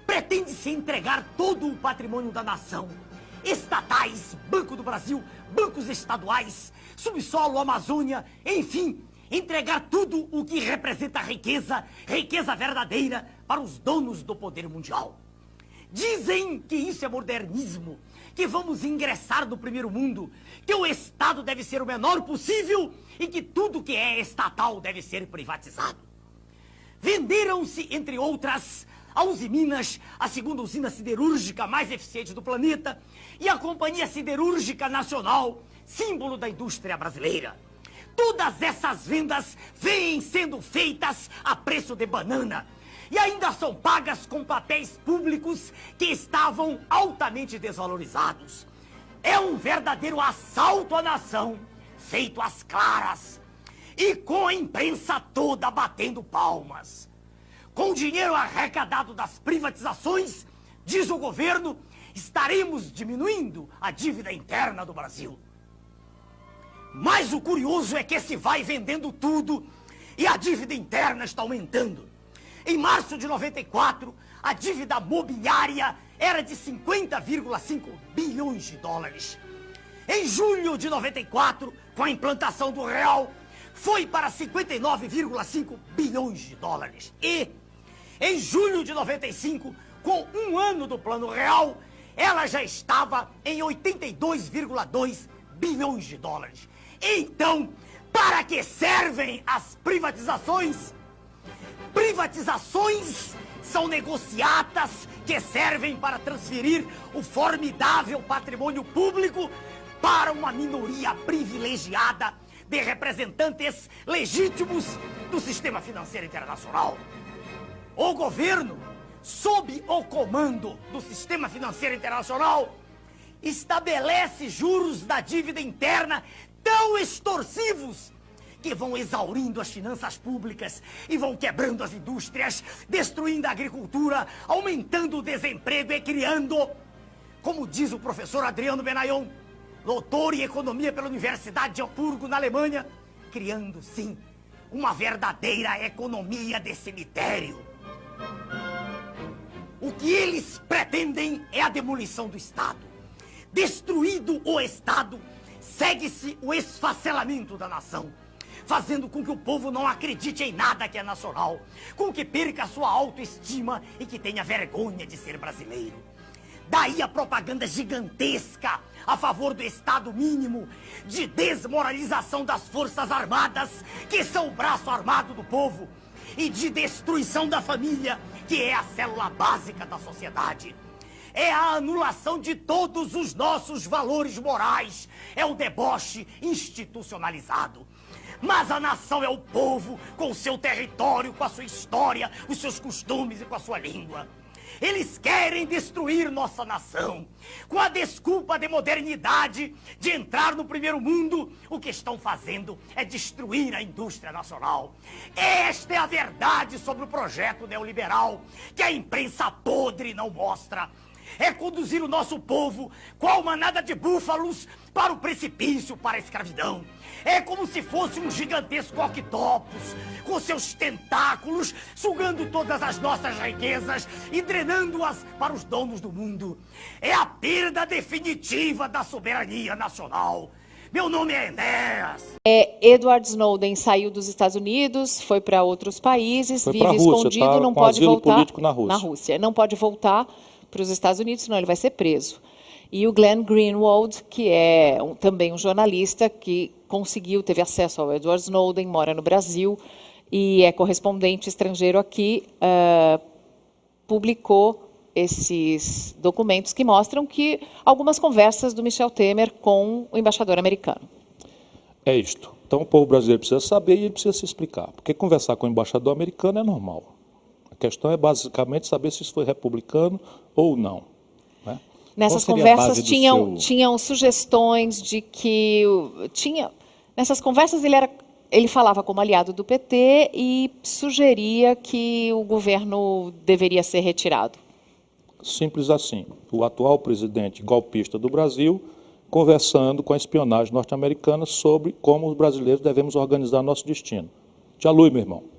Pretende-se entregar todo o patrimônio da nação, estatais, Banco do Brasil, bancos estaduais, subsolo, Amazônia, enfim, entregar tudo o que representa riqueza, riqueza verdadeira, para os donos do poder mundial. Dizem que isso é modernismo, que vamos ingressar no primeiro mundo, que o Estado deve ser o menor possível e que tudo que é estatal deve ser privatizado. Venderam-se, entre outras, a Usiminas, a segunda usina siderúrgica mais eficiente do planeta, e a Companhia Siderúrgica Nacional, símbolo da indústria brasileira. Todas essas vendas vêm sendo feitas a preço de banana e ainda são pagas com papéis públicos que estavam altamente desvalorizados. É um verdadeiro assalto à nação, feito às claras, e com a imprensa toda batendo palmas. Com o dinheiro arrecadado das privatizações, diz o governo, estaremos diminuindo a dívida interna do Brasil. Mas o curioso é que se vai vendendo tudo e a dívida interna está aumentando. Em março de 94, a dívida mobiliária era de 50,5 bilhões de dólares. Em julho de 94, com a implantação do real, foi para 59,5 bilhões de dólares. E, em julho de 95, com um ano do Plano Real, ela já estava em 82,2 bilhões de dólares. Então, para que servem as privatizações? Privatizações são negociatas que servem para transferir o formidável patrimônio público para uma minoria privilegiada de representantes legítimos do sistema financeiro internacional. O governo, sob o comando do sistema financeiro internacional, estabelece juros da dívida interna tão extorsivos que vão exaurindo as finanças públicas e vão quebrando as indústrias, destruindo a agricultura, aumentando o desemprego e criando, como diz o professor Adriano Benayon, doutor em economia pela Universidade de Hamburgo, na Alemanha, criando, sim, uma verdadeira economia de cemitério. O que eles pretendem é a demolição do Estado. Destruído o Estado, segue-se o esfacelamento da nação, fazendo com que o povo não acredite em nada que é nacional, com que perca a sua autoestima e que tenha vergonha de ser brasileiro. Daí a propaganda gigantesca a favor do Estado mínimo, de desmoralização das Forças Armadas, que são o braço armado do povo, e de destruição da família, que é a célula básica da sociedade. É a anulação de todos os nossos valores morais, é o deboche institucionalizado. Mas a nação é o povo, com o seu território, com a sua história, os seus costumes e com a sua língua. Eles querem destruir nossa nação. Com a desculpa de modernidade, de entrar no primeiro mundo, o que estão fazendo é destruir a indústria nacional. Esta é a verdade sobre o projeto neoliberal, que a imprensa podre não mostra. É conduzir o nosso povo, qual manada de búfalos, para o precipício, para a escravidão. É como se fosse um gigantesco octopus, com seus tentáculos, sugando todas as nossas riquezas e drenando-as para os donos do mundo. É a perda definitiva da soberania nacional. Meu nome é Enéas. Edward Snowden saiu dos Estados Unidos, foi para outros países, vive escondido, tá, não pode voltar político na Rússia. Não pode voltar para os Estados Unidos, senão ele vai ser preso. E o Glenn Greenwald, que é também um jornalista que teve acesso ao Edward Snowden, mora no Brasil e é correspondente estrangeiro aqui, publicou esses documentos que mostram que algumas conversas do Michel Temer com o embaixador americano. É isto. Então o povo brasileiro precisa saber e ele precisa se explicar. Porque conversar com o embaixador americano é normal. A questão é basicamente saber se isso foi republicano ou não. Né? Nessas conversas tinham sugestões de que... Nessas conversas ele falava como aliado do PT e sugeria que o governo deveria ser retirado. Simples assim. O atual presidente golpista do Brasil conversando com a espionagem norte-americana sobre como os brasileiros devemos organizar nosso destino. Tchau, meu irmão.